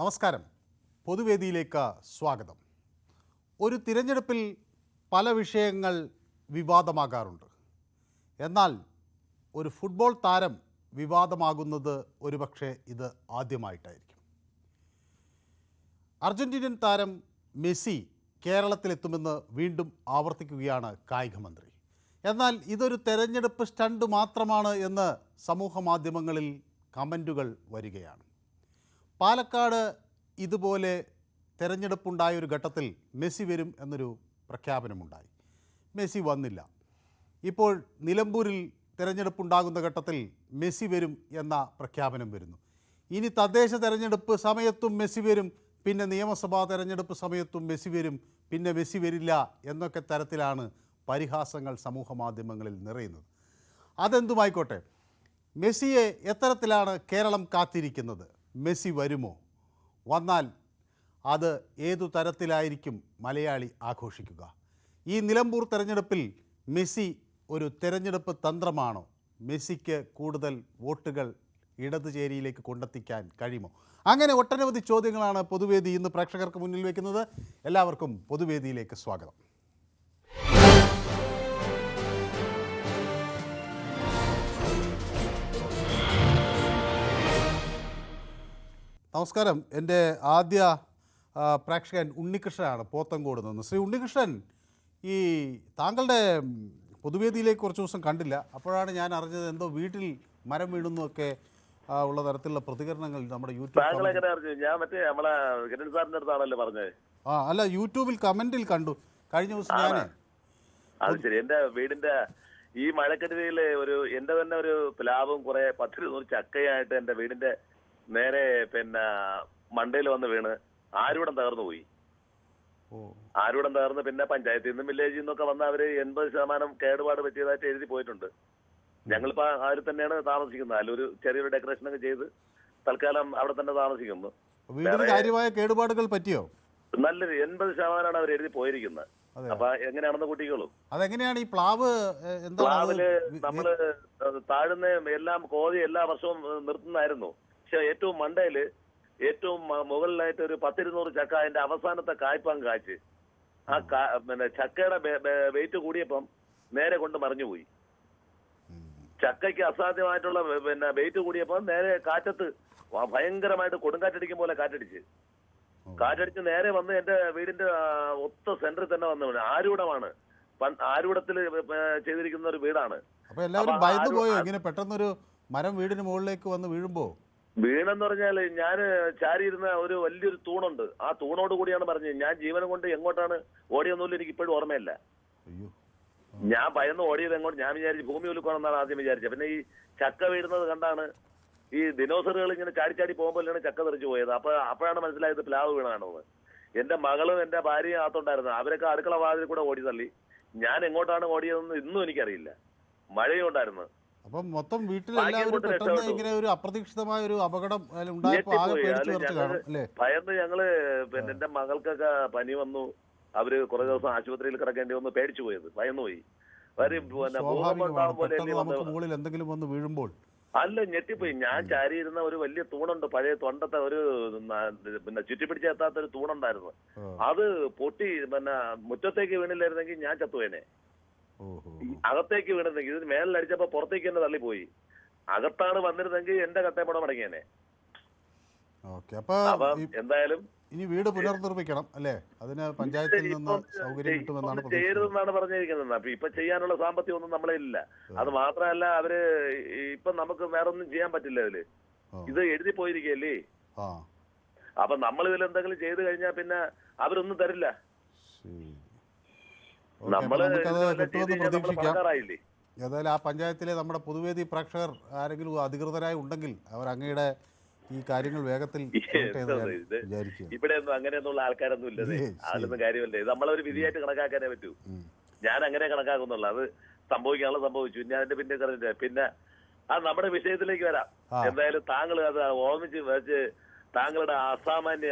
നമസ്കാരം. പൊതുവേദിയിലേക്ക് സ്വാഗതം. ഒരു തിരഞ്ഞെടുപ്പിൽ പല വിഷയങ്ങൾ വിവാദമാകാറുണ്ട്. എന്നാൽ ഒരു ഫുട്ബോൾ താരം വിവാദമാകുന്നത് ഒരുപക്ഷെ ഇത് ആദ്യമായിട്ടായിരിക്കും. അർജന്റീനിയൻ താരം മെസ്സി കേരളത്തിലെത്തുമെന്ന് വീണ്ടും ആവർത്തിക്കുകയാണ് കായിക മന്ത്രി. എന്നാൽ ഇതൊരു തെരഞ്ഞെടുപ്പ് സ്റ്റണ്ട് മാത്രമാണ് എന്ന് സമൂഹ മാധ്യമങ്ങളിൽ കമൻറ്റുകൾ വരികയാണ്. പാലക്കാട് ഇതുപോലെ തെരഞ്ഞെടുപ്പുണ്ടായൊരു ഘട്ടത്തിൽ മെസ്സി വരും എന്നൊരു പ്രഖ്യാപനമുണ്ടായി. മെസ്സി വന്നില്ല. ഇപ്പോൾ നിലമ്പൂരിൽ തെരഞ്ഞെടുപ്പുണ്ടാകുന്ന ഘട്ടത്തിൽ മെസ്സി വരും എന്ന പ്രഖ്യാപനം വരുന്നു. ഇനി തദ്ദേശ തെരഞ്ഞെടുപ്പ് സമയത്തും മെസ്സി വരും, പിന്നെ നിയമസഭാ തെരഞ്ഞെടുപ്പ് സമയത്തും മെസ്സി വരും, പിന്നെ മെസ്സി വരില്ല എന്നൊക്കെ തരത്തിലാണ് പരിഹാസങ്ങൾ സമൂഹ മാധ്യമങ്ങളിൽ നിറയുന്നത്. അതെന്തുമായിക്കോട്ടെ, മെസ്സിയെ എത്തരത്തിലാണ് കേരളം കാത്തിരിക്കുന്നത്? മെസ്സി വരുമോ? വന്നാൽ അത് ഏതു തരത്തിലായിരിക്കും മലയാളി ആഘോഷിക്കുക? ഈ നിലമ്പൂർ തെരഞ്ഞെടുപ്പിൽ മെസ്സി ഒരു തെരഞ്ഞെടുപ്പ് തന്ത്രമാണോ? മെസ്സിക്ക് കൂടുതൽ വോട്ടുകൾ ഇടതുചേരിയിലേക്ക് കൊണ്ടെത്തിക്കാൻ കഴിയുമോ? അങ്ങനെ ഒട്ടനവധി ചോദ്യങ്ങളാണ് പൊതുവേദി ഇന്ന് പ്രേക്ഷകർക്ക് മുന്നിൽ വയ്ക്കുന്നത്. എല്ലാവർക്കും പൊതുവേദിയിലേക്ക് സ്വാഗതം. നമസ്കാരം. എൻ്റെ ആദ്യ പ്രേക്ഷകൻ ഉണ്ണികൃഷ്ണനാണ്, പോത്തങ്കോട് നിന്ന്. ശ്രീ ഉണ്ണികൃഷ്ണൻ, ഈ താങ്കളുടെ പൊതുവേദിയിലേക്ക് കുറച്ച് ദിവസം കണ്ടില്ല. അപ്പോഴാണ് ഞാൻ അറിഞ്ഞത് എന്തോ വീട്ടിൽ മരം വീഴുന്നൊക്കെ ഉള്ള തരത്തിലുള്ള പ്രതികരണങ്ങൾ നമ്മുടെ യൂട്യൂബ് അല്ല യൂട്യൂബിൽ കമന്റിൽ കണ്ടു കഴിഞ്ഞ ദിവസം. ഞാൻ അത് ശരി, എന്റെ വീടിന്റെ ഈ മഴക്കെടുതിയില് എന്റെ തന്നെ ഒരു പ്ലാവും കുറെ 10-100 ചക്കയായിട്ട് എന്റെ വീടിന്റെ നേരെ മണ്ടയിൽ വന്ന് വീണ് ആരൂടം തകർന്നു പോയി. ആരൂടം തകർന്ന് പിന്നെ പഞ്ചായത്തിൽ നിന്നും വില്ലേജിൽ നിന്നൊക്കെ വന്ന് അവര് 80% കേടുപാട് പറ്റിയതായിട്ട് എഴുതി പോയിട്ടുണ്ട്. ഞങ്ങളിപ്പോ ആര് തന്നെയാണ് താമസിക്കുന്നത്. അതിലൊരു ചെറിയൊരു ഡെക്കറേഷൻ ഒക്കെ ചെയ്ത് തൽക്കാലം അവിടെ തന്നെ താമസിക്കുന്നു. കാര്യമായ കേടുപാടുകൾ പറ്റിയോ? നല്ലൊരു 80% അവർ എഴുതി പോയിരിക്കുന്നത്. അപ്പൊ എങ്ങനെയാണെന്ന് കുട്ടികളും അതെങ്ങനെയാണ് ഈ പ്ലാവില് നമ്മള് താഴ്ന്ന എല്ലാം കോതി എല്ലാ വർഷവും നിർത്തുന്നതായിരുന്നു. പക്ഷെ ഏറ്റവും മണ്ടയില് ഏറ്റവും മുകളിലായിട്ട് ഒരു 10-200 ചക്ക അതിന്റെ അവസാനത്തെ കായ്പാങ് കായ്ച്ച് ആ ചക്കയുടെ വെയിറ്റ് കൂടിയപ്പം നേരെ കൊണ്ട് മറിഞ്ഞുപോയി. ചക്കയ്ക്ക് അസാധ്യമായിട്ടുള്ള വെയിറ്റ് കൂടിയപ്പം നേരെ കാറ്റത്ത് ഭയങ്കരമായിട്ട് കൊടുങ്കാറ്റടിക്കും പോലെ കാറ്റടിച്ച് നേരെ വന്ന് എന്റെ വീടിന്റെ ഒത്ത സെന്ററിൽ തന്നെ വന്ന് വീണ്. ആരൂടമാണ്, ആരൂടത്തിൽ ചെയ്തിരിക്കുന്ന ഒരു വീടാണ്. അപ്പൊ എല്ലാവരും ഭയന്നു പോയോ ഇങ്ങനെ പെട്ടെന്നൊരു മരം വീടിന് മുകളിലേക്ക് വന്ന് വീഴുമ്പോ? വീണെന്ന് പറഞ്ഞാല് ഞാന് ചാരിയിരുന്ന ഒരു വലിയൊരു തൂണുണ്ട്. ആ തൂണോട് കൂടിയാണ് പറഞ്ഞത്. ഞാൻ ജീവനം കൊണ്ട് എങ്ങോട്ടാണ് ഓടിയൊന്നുമില്ല, എനിക്ക് ഇപ്പോഴും ഓർമ്മയില്ല. ഞാൻ ഭയന്ന് ഓടിയത് എങ്ങോട്ട് ഞാൻ വിചാരിച്ചു ഭൂമി ഉലുക്കണമെന്നാണ് ആദ്യം വിചാരിച്ചത്. പിന്നെ ഈ ചക്ക വീഴുന്നത് കണ്ടാണ് ഈ ദിനോസറുകൾ ഇങ്ങനെ ചാടി പോകുമ്പോഴാണ് ചക്ക തെറിച്ചു പോയത്. അപ്പോഴാണ് മനസ്സിലായത് പ്ലാവ് വീണാണെന്ന്. എന്റെ മകളും എന്റെ ഭാര്യയും അകത്തുണ്ടായിരുന്നു. അവരൊക്കെ അടുക്കള വാതിൽ കൂടെ ഓടി തള്ളി. ഞാൻ എങ്ങോട്ടാണ് ഓടിയതെന്ന് ഇന്നും എനിക്കറിയില്ല. മഴയും ഉണ്ടായിരുന്നു. അപ്പം മൊത്തം വീട്ടിലെല്ലാവരും ഇങ്ങനെ ഒരു അപ്രതീക്ഷിതമായ ഒരു അപകടം ഭയന്ന് ഞങ്ങള് എന്റെ മകൾക്കൊക്കെ പനി വന്നു. അവര് കുറെ ദിവസം ആശുപത്രിയിൽ കിടക്കേണ്ടി വന്ന് പേടിച്ചു പോയത്, ഭയന്നുപോയി. എന്തെങ്കിലും വന്ന് വീഴുമ്പോൾ അല്ല ഞെട്ടിപ്പോയി. ഞാൻ ചാരിയിരുന്ന ഒരു വലിയ തൂണുണ്ട്, പഴയ തൊണ്ടത്തെ ഒരു ചുറ്റിപ്പിടിച്ച് എത്താത്ത ഒരു തൂണുണ്ടായിരുന്നു. അത് പൊട്ടി മുറ്റത്തേക്ക് വീണില്ലായിരുന്നെങ്കിൽ ഞാൻ ചത്തുവേനെ. അകത്തേക്ക് വീണിരുന്നെങ്കിൽ ഇതിന് മേലിലടിച്ചപ്പോ പുറത്തേക്ക് തന്നെ തള്ളിപ്പോയി. അകത്താണ് വന്നിരുന്നെങ്കിൽ എന്റെ കട്ടയപ്പടം മടങ്ങിയേനെ. എന്തായാലും ഇനി വീട് പുനർനിർമ്മിക്കണം അല്ലേ? അതിന് പഞ്ചായത്തിൽ നിന്ന് സൗകര്യം കിട്ടുമെന്നാണ് ചെയ്യരുതെന്നാണ് പറഞ്ഞിരിക്കുന്നത്. അപ്പൊ ഇപ്പൊ ചെയ്യാനുള്ള സാമ്പത്തികം ഒന്നും നമ്മളെ ഇല്ല. അത് മാത്രമല്ല അവര് ഇപ്പൊ നമുക്ക് വേറെ ഒന്നും ചെയ്യാൻ പറ്റില്ല. ഇതില് ഇത് എഴുതി പോയിരിക്കല്ലേ. അപ്പൊ നമ്മൾ ഇതിൽ എന്തെങ്കിലും ചെയ്തു കഴിഞ്ഞാൽ പിന്നെ അവരൊന്നും തരില്ല. ഏതായാലും ആ പഞ്ചായത്തിലെ നമ്മുടെ പൊതുവേദി പ്രേക്ഷകർ ആരെങ്കിലും അധികൃതരായി ഉണ്ടെങ്കിൽ അവർ അങ്ങയുടെ ഈ കാര്യങ്ങൾ വേഗത്തിൽ ഇവിടെ ഒന്നും അങ്ങനെയൊന്നുള്ള ആൾക്കാരൊന്നും ഇല്ലതേ. അതിലൊന്നും കാര്യമല്ലേ. ഇത് നമ്മളൊരു വിധിയായിട്ട് കണക്കാക്കാനേ പറ്റൂ. ഞാൻ അങ്ങനെ കണക്കാക്കുന്നുള്ളൂ. അത് സംഭവിക്കാനുള്ള സംഭവിച്ചു. ഞാൻ അതിന്റെ പിന്നെ പറഞ്ഞിട്ട് പിന്നെ നമ്മുടെ വിഷയത്തിലേക്ക് വരാം. എന്തായാലും താങ്കൾ അത് ഓർമ്മിച്ച് വെച്ച് താങ്കളുടെ അസാമാന്യ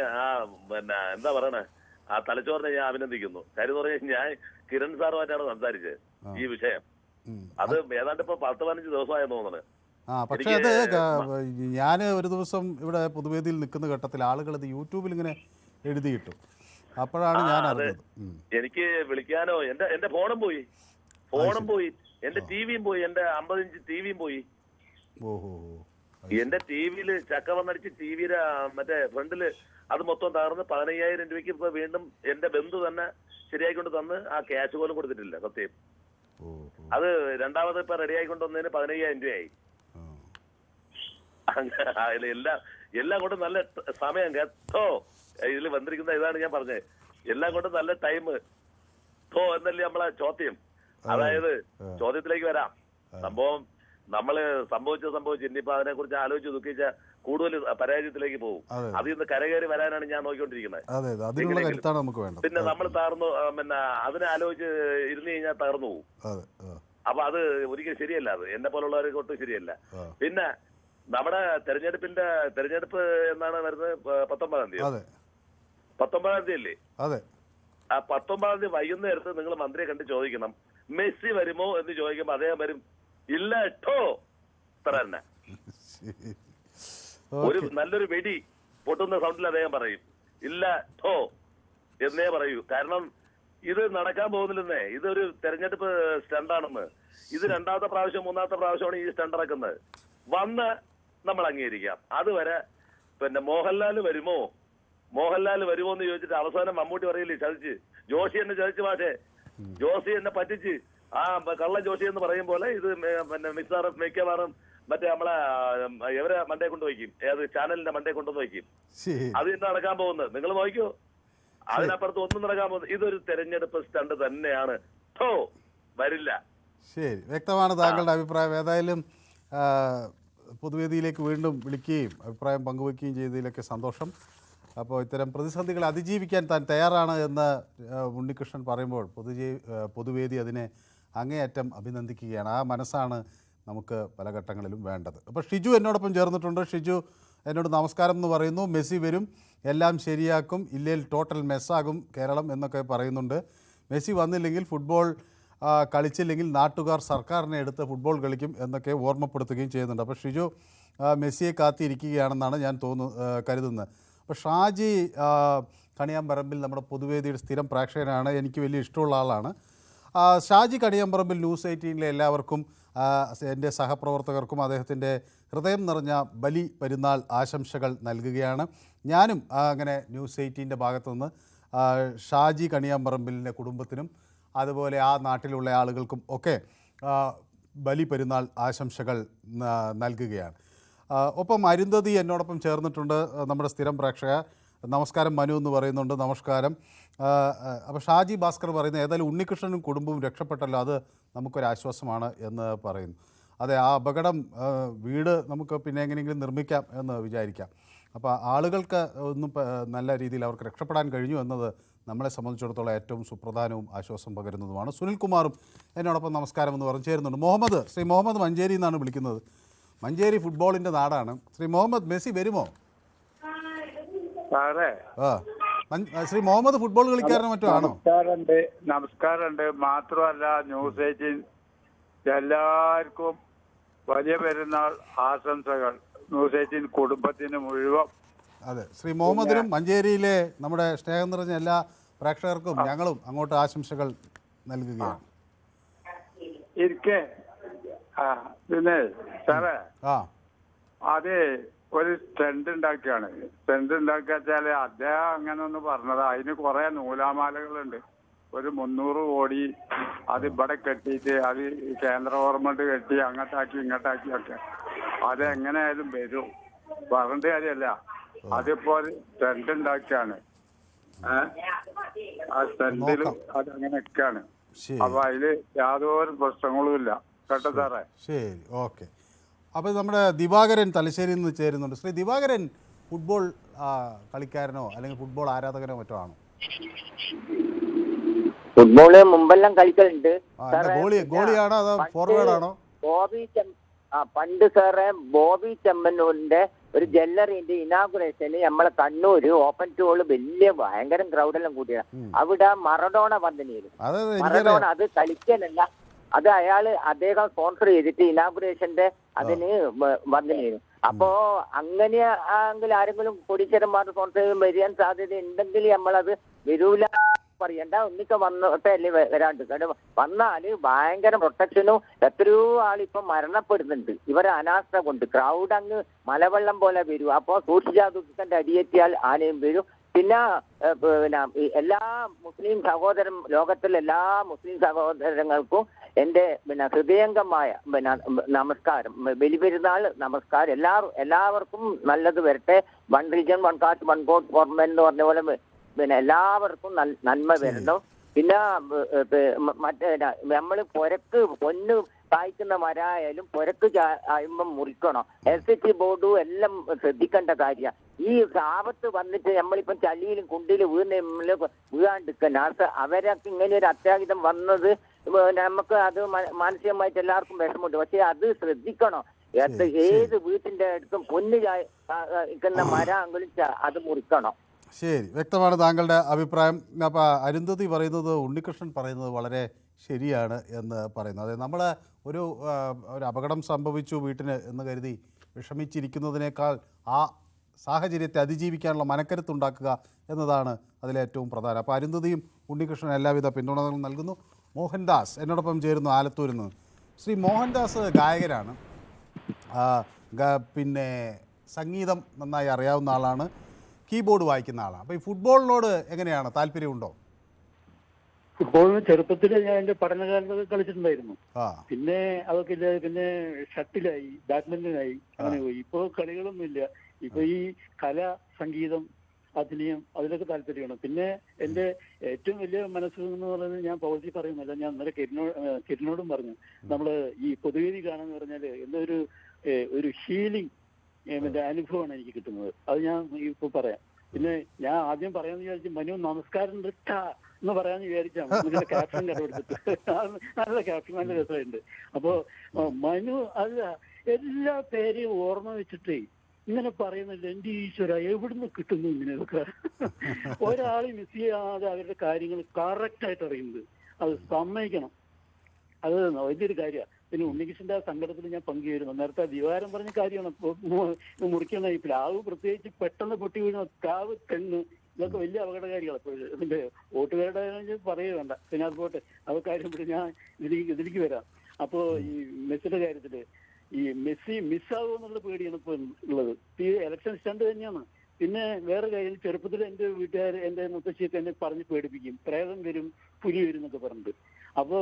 എന്താ പറയണേ ആ തലച്ചോറിനെ ഞാൻ അഭിനന്ദിക്കുന്നു. കാര്യം എന്ന് പറഞ്ഞാൽ ഞാൻ കിരൺ സാറുമായിട്ടാണ് സംസാരിച്ചത് ഈ വിഷയം. അത് ഏതാണ്ട് ഇപ്പൊ 10-15 ദിവസമായെന്ന് തോന്നുന്നത്. പക്ഷേ അത് ഞാൻ ഒരു ദിവസം ഇവിടെ പൊതുവേദിയിൽ നിൽക്കുന്ന ഘട്ടത്തിൽ ആളുകൾ ഇത് യൂട്യൂബിൽ ഇങ്ങനെ എഴുതിയിട്ടു. അപ്പോഴാണ് ഞാൻ അറിഞ്ഞത്. എനിക്ക് വിളിക്കാനോ എന്റെ ഫോണും പോയി, എന്റെ ടിവിയും പോയി, എന്റെ 50 ഇഞ്ച് ടിവിയും പോയി. ഓഹോ. എന്റെ ടിവിയില് ചക്ക വന്നടിച്ച് ടിവിയുടെ മറ്റേ ഫ്രണ്ടില് അത് മൊത്തം തകർന്ന് 15,000 രൂപയ്ക്ക് ഇപ്പൊ വീണ്ടും എന്റെ ബന്ധു തന്നെ ശരിയായിക്കൊണ്ട് തന്ന് ആ ക്യാഷ് പോലും കൊടുത്തിട്ടില്ല. സത്യം. അത് രണ്ടാമത് ഇപ്പൊ റെഡി ആയിക്കൊണ്ട് വന്നതിന് 15,000 രൂപയായി. എല്ലാം കൊണ്ടും നല്ല സമയം കേട്ടോ. ഇതിൽ വന്നിരിക്കുന്ന ഇതാണ് ഞാൻ പറഞ്ഞത്, എല്ലാം കൊണ്ടും നല്ല ടൈം എന്നല്ലേ നമ്മളെ ചോദ്യം. അതായത് ചോദ്യത്തിലേക്ക് വരാം. സംഭവം നമ്മള് സംഭവിച്ചു ഇനിയിപ്പോ അതിനെ കുറിച്ച് ആലോചിച്ച് ദുഃഖിച്ച കൂടുതൽ പരാജയത്തിലേക്ക് പോകും. അതിൽ നിന്ന് കരകയറി വരാനാണ് ഞാൻ നോക്കിക്കൊണ്ടിരിക്കുന്നത്. പിന്നെ നമ്മൾ തകർന്നു, പിന്നെ അതിനെ ആലോചിച്ച് ഇരുന്ന് കഴിഞ്ഞാൽ തകർന്നു പോകും. അപ്പൊ അത് ഒരിക്കലും ശരിയല്ല. അത് എന്നെ പോലുള്ളവർക്ക് ഒട്ടും ശരിയല്ല. പിന്നെ നമ്മുടെ തെരഞ്ഞെടുപ്പ് എന്നാണ് വരുന്നത്? 19-ാം തീയതി. 19-ാം തീയതി അല്ലേ? ആ 19-ാം തീയതി വൈകുന്നേരത്ത് നിങ്ങൾ മന്ത്രിയെ കണ്ട് ചോദിക്കണം, മെസ്സി വരുമോ എന്ന് ചോദിക്കുമ്പോ അദ്ദേഹം വരും, ഇല്ല കേട്ടോ, ഇത്ര തന്നെ. ഒരു നല്ലൊരു വെടി പൊട്ടുന്ന സൗണ്ടിൽ അദ്ദേഹം പറയും, ഇല്ല കേട്ടോ എന്നേ പറയൂ. കാരണം ഇത് നടക്കാൻ പോകുന്നില്ലെന്നേ. ഇതൊരു തെരഞ്ഞെടുപ്പ് സ്റ്റണ്ടാണെന്ന്. ഇത് രണ്ടാമത്തെ പ്രാവശ്യം 3-ാമത്തെ പ്രാവശ്യമാണ് ഈ സ്റ്റണ്ട് ഇറക്കുന്നത്. വന്ന് നമ്മൾ അംഗീകരിക്കാം. അതുവരെ പിന്നെ മോഹൻലാൽ വരുമോ എന്ന് ചോദിച്ചിട്ട് അവസാനം മമ്മൂട്ടി പറയില്ലേ, ചതിച്ച് ജോഷി എന്നെ ചതിച്ച്, പക്ഷേ ജോഷി എന്നെ പറ്റിച്ച്, ആ കള്ളൻ ജോഷി എന്ന് പറയും പോലെ ഇത് പിന്നെ മിക്കവാറും മറ്റേ നമ്മളെ എവരെ മണ്ടേ കൊണ്ടുവയ്ക്കും, ഏത് ചാനലിന്റെ മണ്ടേ കൊണ്ടുവന്ന് വയ്ക്കും. അത് ഇന്ന് നടക്കാൻ പോകുന്നത്. നിങ്ങൾ നോക്കിയോ, അതിനപ്പുറത്ത് ഒന്നും നടക്കാൻ പോകുന്നത്. ഇതൊരു തെരഞ്ഞെടുപ്പ് സ്റ്റണ്ട് തന്നെയാണ്. വരില്ല. ശരി, വ്യക്തമാണ് താങ്കളുടെ അഭിപ്രായം. ഏതായാലും പൊതുവേദിയിലേക്ക് വീണ്ടും വിളിക്കുകയും അഭിപ്രായം പങ്കുവയ്ക്കുകയും ചെയ്തതിലൊക്കെ സന്തോഷം. അപ്പോൾ ഇത്തരം പ്രതിസന്ധികളെ അതിജീവിക്കാൻ താൻ തയ്യാറാണ് എന്ന് ഉണ്ണികൃഷ്ണൻ പറയുമ്പോൾ പൊതുവേദി അതിനെ അങ്ങേയറ്റം അഭിനന്ദിക്കുകയാണ്. ആ മനസ്സാണ് നമുക്ക് പല ഘട്ടങ്ങളിലും വേണ്ടത്. അപ്പോൾ ഷിജു എന്നോടൊപ്പം ചേർന്നിട്ടുണ്ട്. ഷിജു എന്നോട് നമസ്കാരം എന്ന് പറയുന്നു. മെസ്സി വരും, എല്ലാം ശരിയാക്കും, ഇല്ലെങ്കിൽ ടോട്ടൽ മെസ്സാകും കേരളം എന്നൊക്കെ പറയുന്നുണ്ട്. മെസ്സി വന്നില്ലെങ്കിൽ, ഫുട്ബോൾ കളിച്ചില്ലെങ്കിൽ നാട്ടുകാർ സർക്കാരിനെ എടുത്ത് ഫുട്ബോൾ കളിക്കും എന്നൊക്കെ ഓർമ്മപ്പെടുത്തുകയും ചെയ്യുന്നുണ്ട്. അപ്പോൾ ഷിജു മെസ്സിയെ കാത്തിരിക്കുകയാണെന്നാണ് ഞാൻ കരുതുന്നത്. അപ്പോൾ ഷാജി കണിയാമ്പറമ്പിൽ നമ്മുടെ പൊതുവേദിയുടെ സ്ഥിരം പ്രേക്ഷകനാണ്, എനിക്ക് വലിയ ഇഷ്ടമുള്ള ആളാണ്. ഷാജി കണിയാമ്പറമ്പിൽ ന്യൂസ് 18-ലെ എല്ലാവർക്കും, എൻ്റെ സഹപ്രവർത്തകർക്കും അദ്ദേഹത്തിൻ്റെ ഹൃദയം നിറഞ്ഞ ബലി പെരുന്നാൾ ആശംസകൾ നൽകുകയാണ്. ഞാനും അങ്ങനെ ന്യൂസ് 18-ൻ്റെ ഭാഗത്തുനിന്ന് ഷാജി കണിയാമ്പറമ്പിലിൻ്റെ കുടുംബത്തിനും അതുപോലെ ആ നാട്ടിലുള്ള ആളുകൾക്കും ഒക്കെ ബലി പെരുന്നാൾ ആശംസകൾ നൽകുകയാണ്. ഒപ്പം അരുന്ധതി എന്നോടൊപ്പം ചേർന്നിട്ടുണ്ട്, നമ്മുടെ സ്ഥിരം പ്രേക്ഷക. നമസ്കാരം മനു എന്ന് പറയുന്നുണ്ട്. നമസ്കാരം. അപ്പോൾ ഷാജി ഭാസ്കർ പറയുന്നത്, ഏതായാലും ഉണ്ണികൃഷ്ണനും കുടുംബവും രക്ഷപ്പെട്ടല്ലോ, അത് നമുക്കൊരാശ്വാസമാണ് എന്ന് പറയുന്നു. അതെ, ആ അപകടം വീട് നമുക്ക് പിന്നെ എങ്ങനെയെങ്കിലും നിർമ്മിക്കാം എന്ന് വിചാരിക്കാം. അപ്പോൾ ആളുകൾക്ക് ഒന്നും നല്ല രീതിയിൽ അവർക്ക് രക്ഷപ്പെടാൻ കഴിഞ്ഞു എന്നത് നമ്മളെ സംബന്ധിച്ചിടത്തോളം ഏറ്റവും സുപ്രധാനവും ആശ്വാസം പകരുന്നതുമാണ്. സുനിൽകുമാറും എന്നോടൊപ്പം നമസ്കാരം എന്ന് പറഞ്ഞു ചേരുന്നുണ്ട്. ശ്രീ മുഹമ്മദ് മഞ്ചേരി എന്നാണ് വിളിക്കുന്നത്. മഞ്ചേരി ഫുട്ബോളിൻ്റെ നാടാണ്. ശ്രീ മുഹമ്മദ്, മെസ്സി വരുമോ? ശ്രീ മുഹമ്മദ് ഫുട്ബോൾ കളിക്കാരനോ മറ്റോ ആണോ? നമസ്കാരമുണ്ട്. മാത്രമല്ല, ന്യൂസ് 18 എല്ലാവർക്കും വലിയ പെരുന്നാൾ ആശംസകൾ. ന്യൂസ് 18 കുടുംബത്തിന് മുഴുവൻ. അതെ, ശ്രീ മുഹമ്മദിനും മഞ്ചേരിയിലെ നമ്മുടെ സ്നേഹം നിറഞ്ഞ എല്ലാ പ്രേക്ഷകർക്കും ഞങ്ങളും അങ്ങോട്ട് ആശംസകൾ നൽകുകയാണ്. പിന്നെ സാറേ, അത് ഒരു സ്റ്റണ്ട് ഉണ്ടാക്കിയാണ്. സ്റ്റണ്ട് ഉണ്ടാക്കിയാല് അദ്ദേഹം അങ്ങനെ ഒന്ന് പറഞ്ഞത്. അതിന് കുറെ നൂലാമാലകളുണ്ട്. ഒരു 300 കോടി അത് ഇവിടെ കെട്ടിയിട്ട് അത് കേന്ദ്ര ഗവൺമെന്റ് കെട്ടി അങ്ങോട്ടാക്കി ഇങ്ങോട്ടാക്കി ഒക്കെ അതെങ്ങനെയായാലും വരും, പറഞ്ഞിട്ട് കാര്യമല്ല. അതിപ്പോ സ്റ്റണ്ട് ഉണ്ടാക്കിയാണ്. ആ സ്റ്റണ്ടിൽ അതങ്ങനെയൊക്കെയാണ്. അപ്പൊ അതില് യാതൊരു പ്രശ്നങ്ങളും ഇല്ല. കേട്ടോ സാറേ? ശരി, ഓക്കെ. അപ്പോൾ നമ്മുടെ ദിവാകരൻ തലശ്ശേരിയിൽ നിന്ന് ചേരുന്നുണ്ട്. ശ്രീ ദിവാകരൻ ഫുട്ബോൾ കളിക്കാരനോ അല്ലെങ്കിൽ ഫുട്ബോൾ ആരാധകനോ മറ്റോ ആണോ? ഫുട്ബോള് മുമ്പെല്ലാം കളിക്കലുണ്ട്. ഗോളിയാണോ അതോ ഫോർവേഡ് ആണോ? പണ്ട് സാറേ ബോബി ചെമ്മന്നൂരിന്റെ ഒരു ജ്വല്ലറിന്റെ ഇനാഗുറേഷന് നമ്മളെ കണ്ണൂര് ഓപ്പൺ ടൂള് വലിയ ഭയങ്കര ക്രൗഡെല്ലാം കൂട്ടിയാണ്. അവിടെ മറഡോണ വന്നിരുന്നു. മറഡോണ അത് കളിക്കാനല്ല, അത് അദ്ദേഹം സ്പോൺസർ ചെയ്തിട്ട് ഇനാഗുറേഷന്റെ അതിന് വന്നിരുന്നു. അപ്പോ അങ്ങനെ ആണെങ്കിൽ ആരെങ്കിലും കോടീശ്വരന്മാർ സ്പോൺസർ വരാൻ സാധ്യത ഉണ്ടെങ്കിൽ നമ്മളത് വരൂല പറയണ്ട, ഒന്നിക്ക വന്നിട്ടല്ലേ വരാണ്ട്. കാരണം വന്നാല് ഭയങ്കര പ്രൊട്ടക്ഷനും എത്രയോ ആളിപ്പം മരണപ്പെടുന്നുണ്ട് ഇവരെ അനാസ്ഥ കൊണ്ട്. ക്രൗഡ് അങ്ങ് മലവെള്ളം പോലെ വരും. അപ്പോ സൂക്ഷിച്ചാൽ അടിയേറ്റിയാൽ ആനയും വരും. പിന്നെ എല്ലാ മുസ്ലിം ലോകത്തിലെ എല്ലാ മുസ്ലിം സഹോദരങ്ങൾക്കും എന്റെ ഹൃദയംഗമായ നമസ്കാരം, ബലിപെരുന്നാൾ നമസ്കാരം. എല്ലാവർക്കും നല്ലത് വരട്ടെ. One region one caste one vote government എന്ന് പറഞ്ഞ പോലെ എല്ലാവർക്കും നന്മ വരണം. പിന്നെ മറ്റേ നമ്മള് പൊന്ന് കായ്ക്കുന്ന മരായാലും പുരക്ക് ആയുമ്പം മുറിക്കണം. SH ബോർഡും എല്ലാം ശ്രദ്ധിക്കേണ്ട കാര്യമാണ്. ഈ ആപത്ത് വന്നിട്ട് നമ്മളിപ്പം ചളിയിലും കുണ്ടിലും വീഴാണ്ടിരിക്കുന്ന അവരൊക്കെ ഇങ്ങനെ ഒരു അത്യാഹിതം വന്നത് നമുക്ക് അത് മാനസികമായിട്ട് എല്ലാവർക്കും വിഷമമുണ്ട്. പക്ഷെ അത് ശ്രദ്ധിക്കണം. ഏത് വീട്ടിന്റെ അടുത്തും പൊന്ന് കായ്ക്കുന്ന മരമെങ്കിലും അത് മുറിക്കണം. ശരി, വ്യക്തമാണ് താങ്കളുടെ അഭിപ്രായം. അപ്പോൾ അരുന്ധതി പറയുന്നത്, ഉണ്ണികൃഷ്ണൻ പറയുന്നത് വളരെ ശരിയാണ് എന്ന് പറയുന്നത്. അതായത് നമ്മൾ ഒരു അപകടം സംഭവിച്ചു വീട്ടിന് എന്ന് കരുതി വിഷമിച്ചിരിക്കുന്നതിനേക്കാൾ ആ സാഹചര്യത്തെ അതിജീവിക്കാനുള്ള മനക്കരുത്തുണ്ടാക്കുക എന്നതാണ് അതിലേറ്റവും പ്രധാനം. അപ്പോൾ അരുന്ധതിയും ഉണ്ണികൃഷ്ണൻ എല്ലാവിധ പിന്തുണകളും നൽകുന്നു. മോഹൻദാസ് എന്നോടൊപ്പം ചേരുന്നു ആലത്തൂരിൽ നിന്ന്. ശ്രീ മോഹൻദാസ് ഗായകനാണ്, പിന്നെ സംഗീതം നന്നായി അറിയാവുന്ന ആളാണ്, കീബോർഡ് വായിക്കുന്ന ആളാണ്. അപ്പോൾ ഈ ഫുട്ബോളിനോട് എങ്ങനെയാണ്, താല്പര്യമുണ്ടോ? ഫുട്ബോളിന് ചെറുപ്പത്തിൽ ഞാൻ എന്റെ പഠനകാലത്തൊക്കെ കളിച്ചിട്ടുണ്ടായിരുന്നു. പിന്നെ അതൊക്കെ ഇല്ല. പിന്നെ ഷട്ടിലായി, ബാഡ്മിന്റനായി, അങ്ങനെ പോയി. ഇപ്പൊ കളികളൊന്നും ഇല്ല. ഇപ്പൊ ഈ കല, സംഗീതം, അഭിനയം അതിലൊക്കെ താല്പര്യമാണ്. പിന്നെ എന്റെ ഏറ്റവും വലിയ മനസ്സ് എന്ന് പറയുന്നത്, ഞാൻ പൗർത്തി പറയുന്നില്ല, ഞാൻ ഇന്നലെ കിരണിനോടും പറഞ്ഞു, നമ്മള് ഈ പൊതുവേദി കാണാന്ന് പറഞ്ഞാല് ഒരു ഹീലിംഗ് അനുഭവമാണ് എനിക്ക് കിട്ടുന്നത്. അത് ഞാൻ ഇപ്പൊ പറയാം. പിന്നെ ഞാൻ ആദ്യം പറയാന്ന് വിചാരിച്ചു, മനു നമസ്കാരം എന്ന് പറയാന്ന് വിചാരിച്ചാണ് ക്യാപ്ഷൻ കണ്ടുപിടിച്ചിട്ട്. നല്ല ക്യാപ്ഷൻ, നല്ല രസമുണ്ട്. അപ്പോ മനു അല്ല, എല്ലാ പേരെയും ഓർമ്മ വെച്ചിട്ടേ ഇങ്ങനെ പറയുന്നില്ല. എന്റെ ഈശ്വര, എവിടുന്ന് കിട്ടുന്നു ഇങ്ങനെയൊക്കെ? ഒരാൾ മിസ് ചെയ്യാതെ അവരുടെ കാര്യങ്ങൾ കറക്റ്റ് ആയിട്ട് അറിയുന്നത്, അത് സമ്മതിക്കണം. അത് വലിയൊരു കാര്യമാണ്. പിന്നെ ഉണ്ണികൃഷ്ണന്റെ സങ്കടത്തിൽ ഞാൻ പങ്കുചേരുന്നു. നേരത്തെ ദിവാരം പറഞ്ഞ കാര്യമാണ്. മുറിക്കുന്ന ഈ പ്ലാവ് പ്രത്യേകിച്ച് പെട്ടെന്ന് പൊട്ടി വീഴുന്ന പ്ലാവ്, തെങ്ങ്, ഇതൊക്കെ വലിയ അപകടകാരികളാണ്. അപ്പോൾ ഇതിന്റെ വോട്ടുകാരുടെ പറയുക വേണ്ട. പിന്നെ അതുപോട്ടെ, അത് കാര്യം ഞാൻ ഇതിലേക്ക് വരാം. അപ്പോ ഈ മെസ്സിയുടെ കാര്യത്തില് ഈ മെസ്സി മിസ്സാകുമെന്നുള്ള പേടിയാണ് ഇപ്പൊ ഉള്ളത്. ഈ ഇലക്ഷൻ സ്റ്റണ്ട് തന്നെയാണ്. പിന്നെ വേറെ കാര്യം, ചെറുപ്പത്തിൽ എന്റെ വീട്ടുകാർ, എന്റെ മുത്തശ്ശിയൊക്കെ എന്നെ പറഞ്ഞ് പേടിപ്പിക്കും, പ്രേതം വരും, പുലി വരും എന്നൊക്കെ പറഞ്ഞിട്ട്. അപ്പോ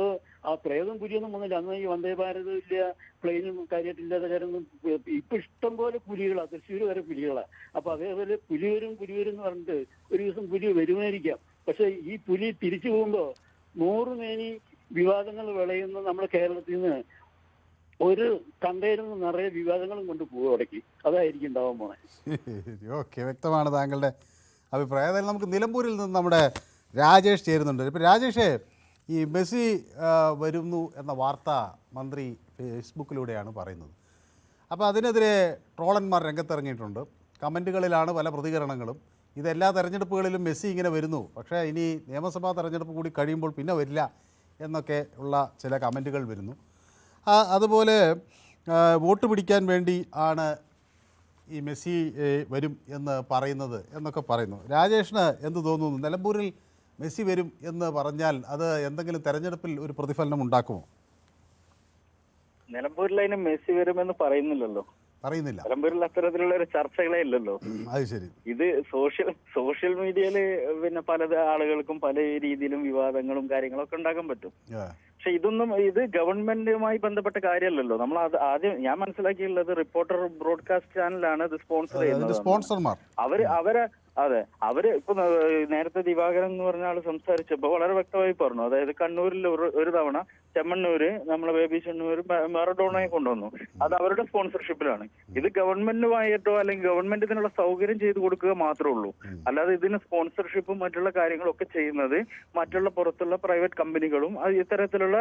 ആ പ്രേതം പുലിയൊന്നും വന്നില്ല. അന്ന് ഈ വന്ദേ ഭാരതം ഇല്ല, പ്ലെയിനും കാര്യമായിട്ടില്ലാത്ത കാര്യം. ഇപ്പൊ ഇഷ്ടം പോലെ പുലികളാണ്, തൃശ്ശൂർ വരെ പുലികളാണ്. അപ്പൊ അതേപോലെ പുലി വരും എന്ന് പറഞ്ഞിട്ട് ഒരു ദിവസം പുലി വരുമായിരിക്കാം. പക്ഷെ ഈ പുലി തിരിച്ചു പോകുമ്പോ 100 മേനി വിവാദങ്ങൾ വിളയുന്ന നമ്മുടെ കേരളത്തിൽ നിന്ന് ഒരു കണ്ടെയ്നർ നിറയെ വിവാദങ്ങളും കൊണ്ട് പോകും അവിടേക്ക്. അതായിരിക്കും ഉണ്ടാവാൻ പോണേ. ഓക്കെ, വ്യക്തമാണ് താങ്കളുടെ അഭിപ്രായം. അതായത് നമുക്ക് നിലമ്പൂരിൽ നിന്ന് നമ്മുടെ രാജേഷ് ചേരുന്നുണ്ട്. ഇപ്പോൾ രാജേഷേ, ഈ മെസ്സി വരുന്നു എന്ന വാർത്ത മന്ത്രി ഫേസ്ബുക്കിലൂടെയാണ് പറയുന്നത്. അപ്പോൾ അതിനെതിരെ ട്രോളന്മാർ രംഗത്തിറങ്ങിയിട്ടുണ്ട്. കമൻറ്റുകളിലാണ് പല പ്രതികരണങ്ങളും. ഇതെല്ലാ തെരഞ്ഞെടുപ്പുകളിലും മെസ്സി ഇങ്ങനെ വരുന്നു, പക്ഷേ ഇനി നിയമസഭാ തെരഞ്ഞെടുപ്പ് കൂടി കഴിയുമ്പോൾ പിന്നെ വരില്ല എന്നൊക്കെ ഉള്ള ചില കമൻറ്റുകൾ വരുന്നു. അതുപോലെ വോട്ട് പിടിക്കാൻ വേണ്ടി ആണ് ഈ മെസ്സി വരും എന്ന് പറയുന്നത് എന്നൊക്കെ പറയുന്നു. രാജേഷിന് എന്ത് തോന്നുന്നു? നിലമ്പൂരിൽ മെസ്സി വരും എന്ന് പറഞ്ഞാൽ അത് എന്തെങ്കിലും തെരഞ്ഞെടുപ്പിൽ ഒരു പ്രതിഫലനം ഉണ്ടാക്കുമോ? നിലമ്പൂരിൽ അതിന് മെസ്സി വരുമെന്ന് പറയുന്നില്ലല്ലോ. നിലമ്പൂരിൽ അത്തരത്തിലുള്ള ഒരു ചർച്ചകളേ ഇല്ലല്ലോ. അത് ശരി. ഇത് സോഷ്യൽ മീഡിയയില് പിന്നെ പല ആളുകൾക്കും പല രീതിയിലും വിവാദങ്ങളും കാര്യങ്ങളൊക്കെ ഉണ്ടാക്കാൻ പറ്റും. പക്ഷെ ഇത് ഗവൺമെന്റുമായി ബന്ധപ്പെട്ട കാര്യമല്ലല്ലോ. നമ്മൾ ആദ്യം ഞാൻ മനസ്സിലാക്കിയുള്ളത്, റിപ്പോർട്ടർ ബ്രോഡ്കാസ്റ്റ് ചാനലാണ് ഇത് സ്പോൺസർ ചെയ്യുന്നത്. അവര് ഇപ്പൊ നേരത്തെ ദിവാകരൻ എന്ന് പറഞ്ഞ ആള് സംസാരിച്ചപ്പോ വളരെ വ്യക്തമായി പറഞ്ഞു. അതായത് കണ്ണൂരിൽ ഒരു തവണ ചെമ്മണ്ണൂര് നമ്മളെ ബേബി ചെണ്ണൂര് മറഡോണയെ കൊണ്ടുവന്നു. അത് അവരുടെ സ്പോൺസർഷിപ്പിലാണ്. ഇത് ഗവൺമെന്റുമായിട്ടോ അല്ലെങ്കിൽ ഗവൺമെന്റ് ഇതിനുള്ള സൗകര്യം ചെയ്തു കൊടുക്കുക മാത്രമേ ഉള്ളൂ. അല്ലാതെ ഇതിന് സ്പോൺസർഷിപ്പും മറ്റുള്ള കാര്യങ്ങളൊക്കെ ചെയ്യുന്നത് മറ്റുള്ള പുറത്തുള്ള പ്രൈവറ്റ് കമ്പനികളും ഇത്തരത്തിലുള്ള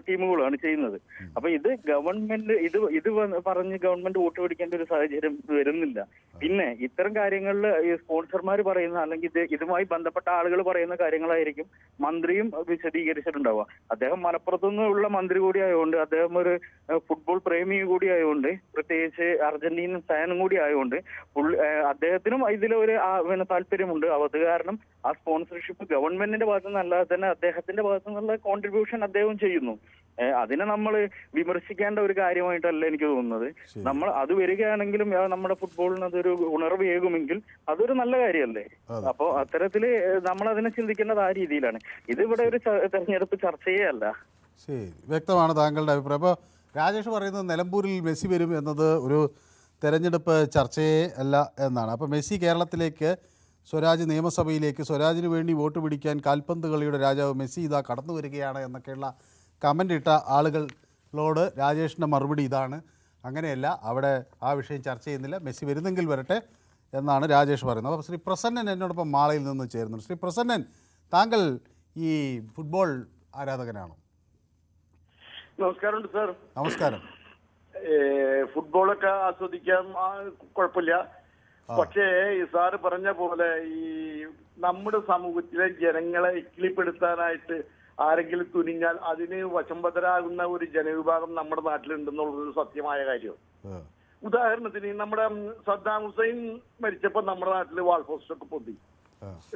ടീമുകളുമാണ് ചെയ്യുന്നത്. അപ്പൊ ഇത് ഗവൺമെന്റ് ഇത് പറഞ്ഞ് ഗവൺമെന്റ് വോട്ട് പിടിക്കേണ്ട ഒരു സാഹചര്യം വരുന്നില്ല. പിന്നെ ഇത്തരം കാര്യങ്ങളിൽ സ്പോൺസർമാർ പറയുന്ന അല്ലെങ്കിൽ ഇതുമായി ബന്ധപ്പെട്ട ആളുകൾ പറയുന്ന കാര്യങ്ങളായിരിക്കും മന്ത്രിയും വിശദീകരിച്ചിട്ടുണ്ടാവുക. അദ്ദേഹം അപ്പുറത്തുനിന്നുള്ള മന്ത്രി കൂടി ആയതുകൊണ്ട്, അദ്ദേഹം ഒരു ഫുട്ബോൾ പ്രേമി കൂടി ആയതുകൊണ്ട്, പ്രത്യേകിച്ച് അർജന്റീനൻ ഫാനും കൂടി ആയതുകൊണ്ട് അദ്ദേഹത്തിനും ഇതിലൊരു താല്പര്യമുണ്ട്. അത് കാരണം ആ സ്പോൺസർഷിപ്പ് ഗവൺമെന്റിന്റെ ഭാഗത്തു നിന്നല്ലാതെ തന്നെ അദ്ദേഹത്തിന്റെ ഭാഗത്തു നിന്നുള്ള കോൺട്രിബ്യൂഷൻ അദ്ദേഹം ചെയ്യുന്നു. അതിനെ നമ്മൾ വിമർശിക്കേണ്ട ഒരു കാര്യമായിട്ടല്ല എനിക്ക് തോന്നുന്നത്. നമ്മൾ അത് വരികയാണെങ്കിലും നമ്മുടെ ഫുട്ബോളിന് അതൊരു ഉണർവേകുമെങ്കിൽ അതൊരു നല്ല കാര്യമല്ലേ. അപ്പോ അത്തരത്തില് നമ്മൾ അതിനെ ചിന്തിക്കേണ്ടത് ആ രീതിയിലാണ്. ഇതിവിടെ ഒരു തെരഞ്ഞെടുപ്പ് ചർച്ചയേ അല്ല. ശരി, വ്യക്തമാണ് താങ്കളുടെ അഭിപ്രായം. അപ്പോൾ രാജേഷ് പറയുന്നത് നിലമ്പൂരിൽ മെസ്സി വരും എന്നത് ഒരു തെരഞ്ഞെടുപ്പ് ചർച്ചയേ അല്ല എന്നാണ്. അപ്പോൾ മെസ്സി കേരളത്തിലേക്ക്, സ്വരാജ് നിയമസഭയിലേക്ക്, സ്വരാജിന് വേണ്ടി വോട്ട് പിടിക്കാൻ കാൽപന്ത് കളിയുടെ രാജാവ് മെസ്സി ഇതാ കടന്നു വരികയാണ് എന്നൊക്കെയുള്ള കമൻ്റ് ഇട്ട ആളുകളോട് രാജേഷിൻ്റെ മറുപടി ഇതാണ്: അങ്ങനെയല്ല, അവിടെ ആ വിഷയം ചർച്ച ചെയ്യുന്നില്ല, മെസ്സി വരുന്നെങ്കിൽ വരട്ടെ എന്നാണ് രാജേഷ് പറയുന്നത്. അപ്പോൾ ശ്രീ പ്രസന്നൻ എന്നോടൊപ്പം മാളയിൽ നിന്ന് ചേരുന്നുണ്ട്. ശ്രീ പ്രസന്നൻ, താങ്കൾ ഈ ഫുട്ബോൾ ആരാധകനാണോ? നമസ്കാരമുണ്ട് സാർ. നമസ്കാരം. ഫുട്ബോളൊക്കെ ആസ്വദിക്കാൻ കുഴപ്പമില്ല. പക്ഷേ ഈ സാറ് പറഞ്ഞ പോലെ ഈ നമ്മുടെ സമൂഹത്തിലെ ജനങ്ങളെ ഇക്കിളിപ്പെടുത്താനായിട്ട് ആരെങ്കിലും തുനിഞ്ഞാൽ അതിന് വശംബദ്ധരാകുന്ന ഒരു ജനവിഭാഗം നമ്മുടെ നാട്ടിലുണ്ടെന്നുള്ളൊരു സത്യമായ കാര്യം. ഉദാഹരണത്തിന് നമ്മുടെ സദ്ദാം ഹുസൈൻ മരിച്ചപ്പോ നമ്മുടെ നാട്ടില് വാൾ പോസ്റ്റൊക്കെ പൊന്തി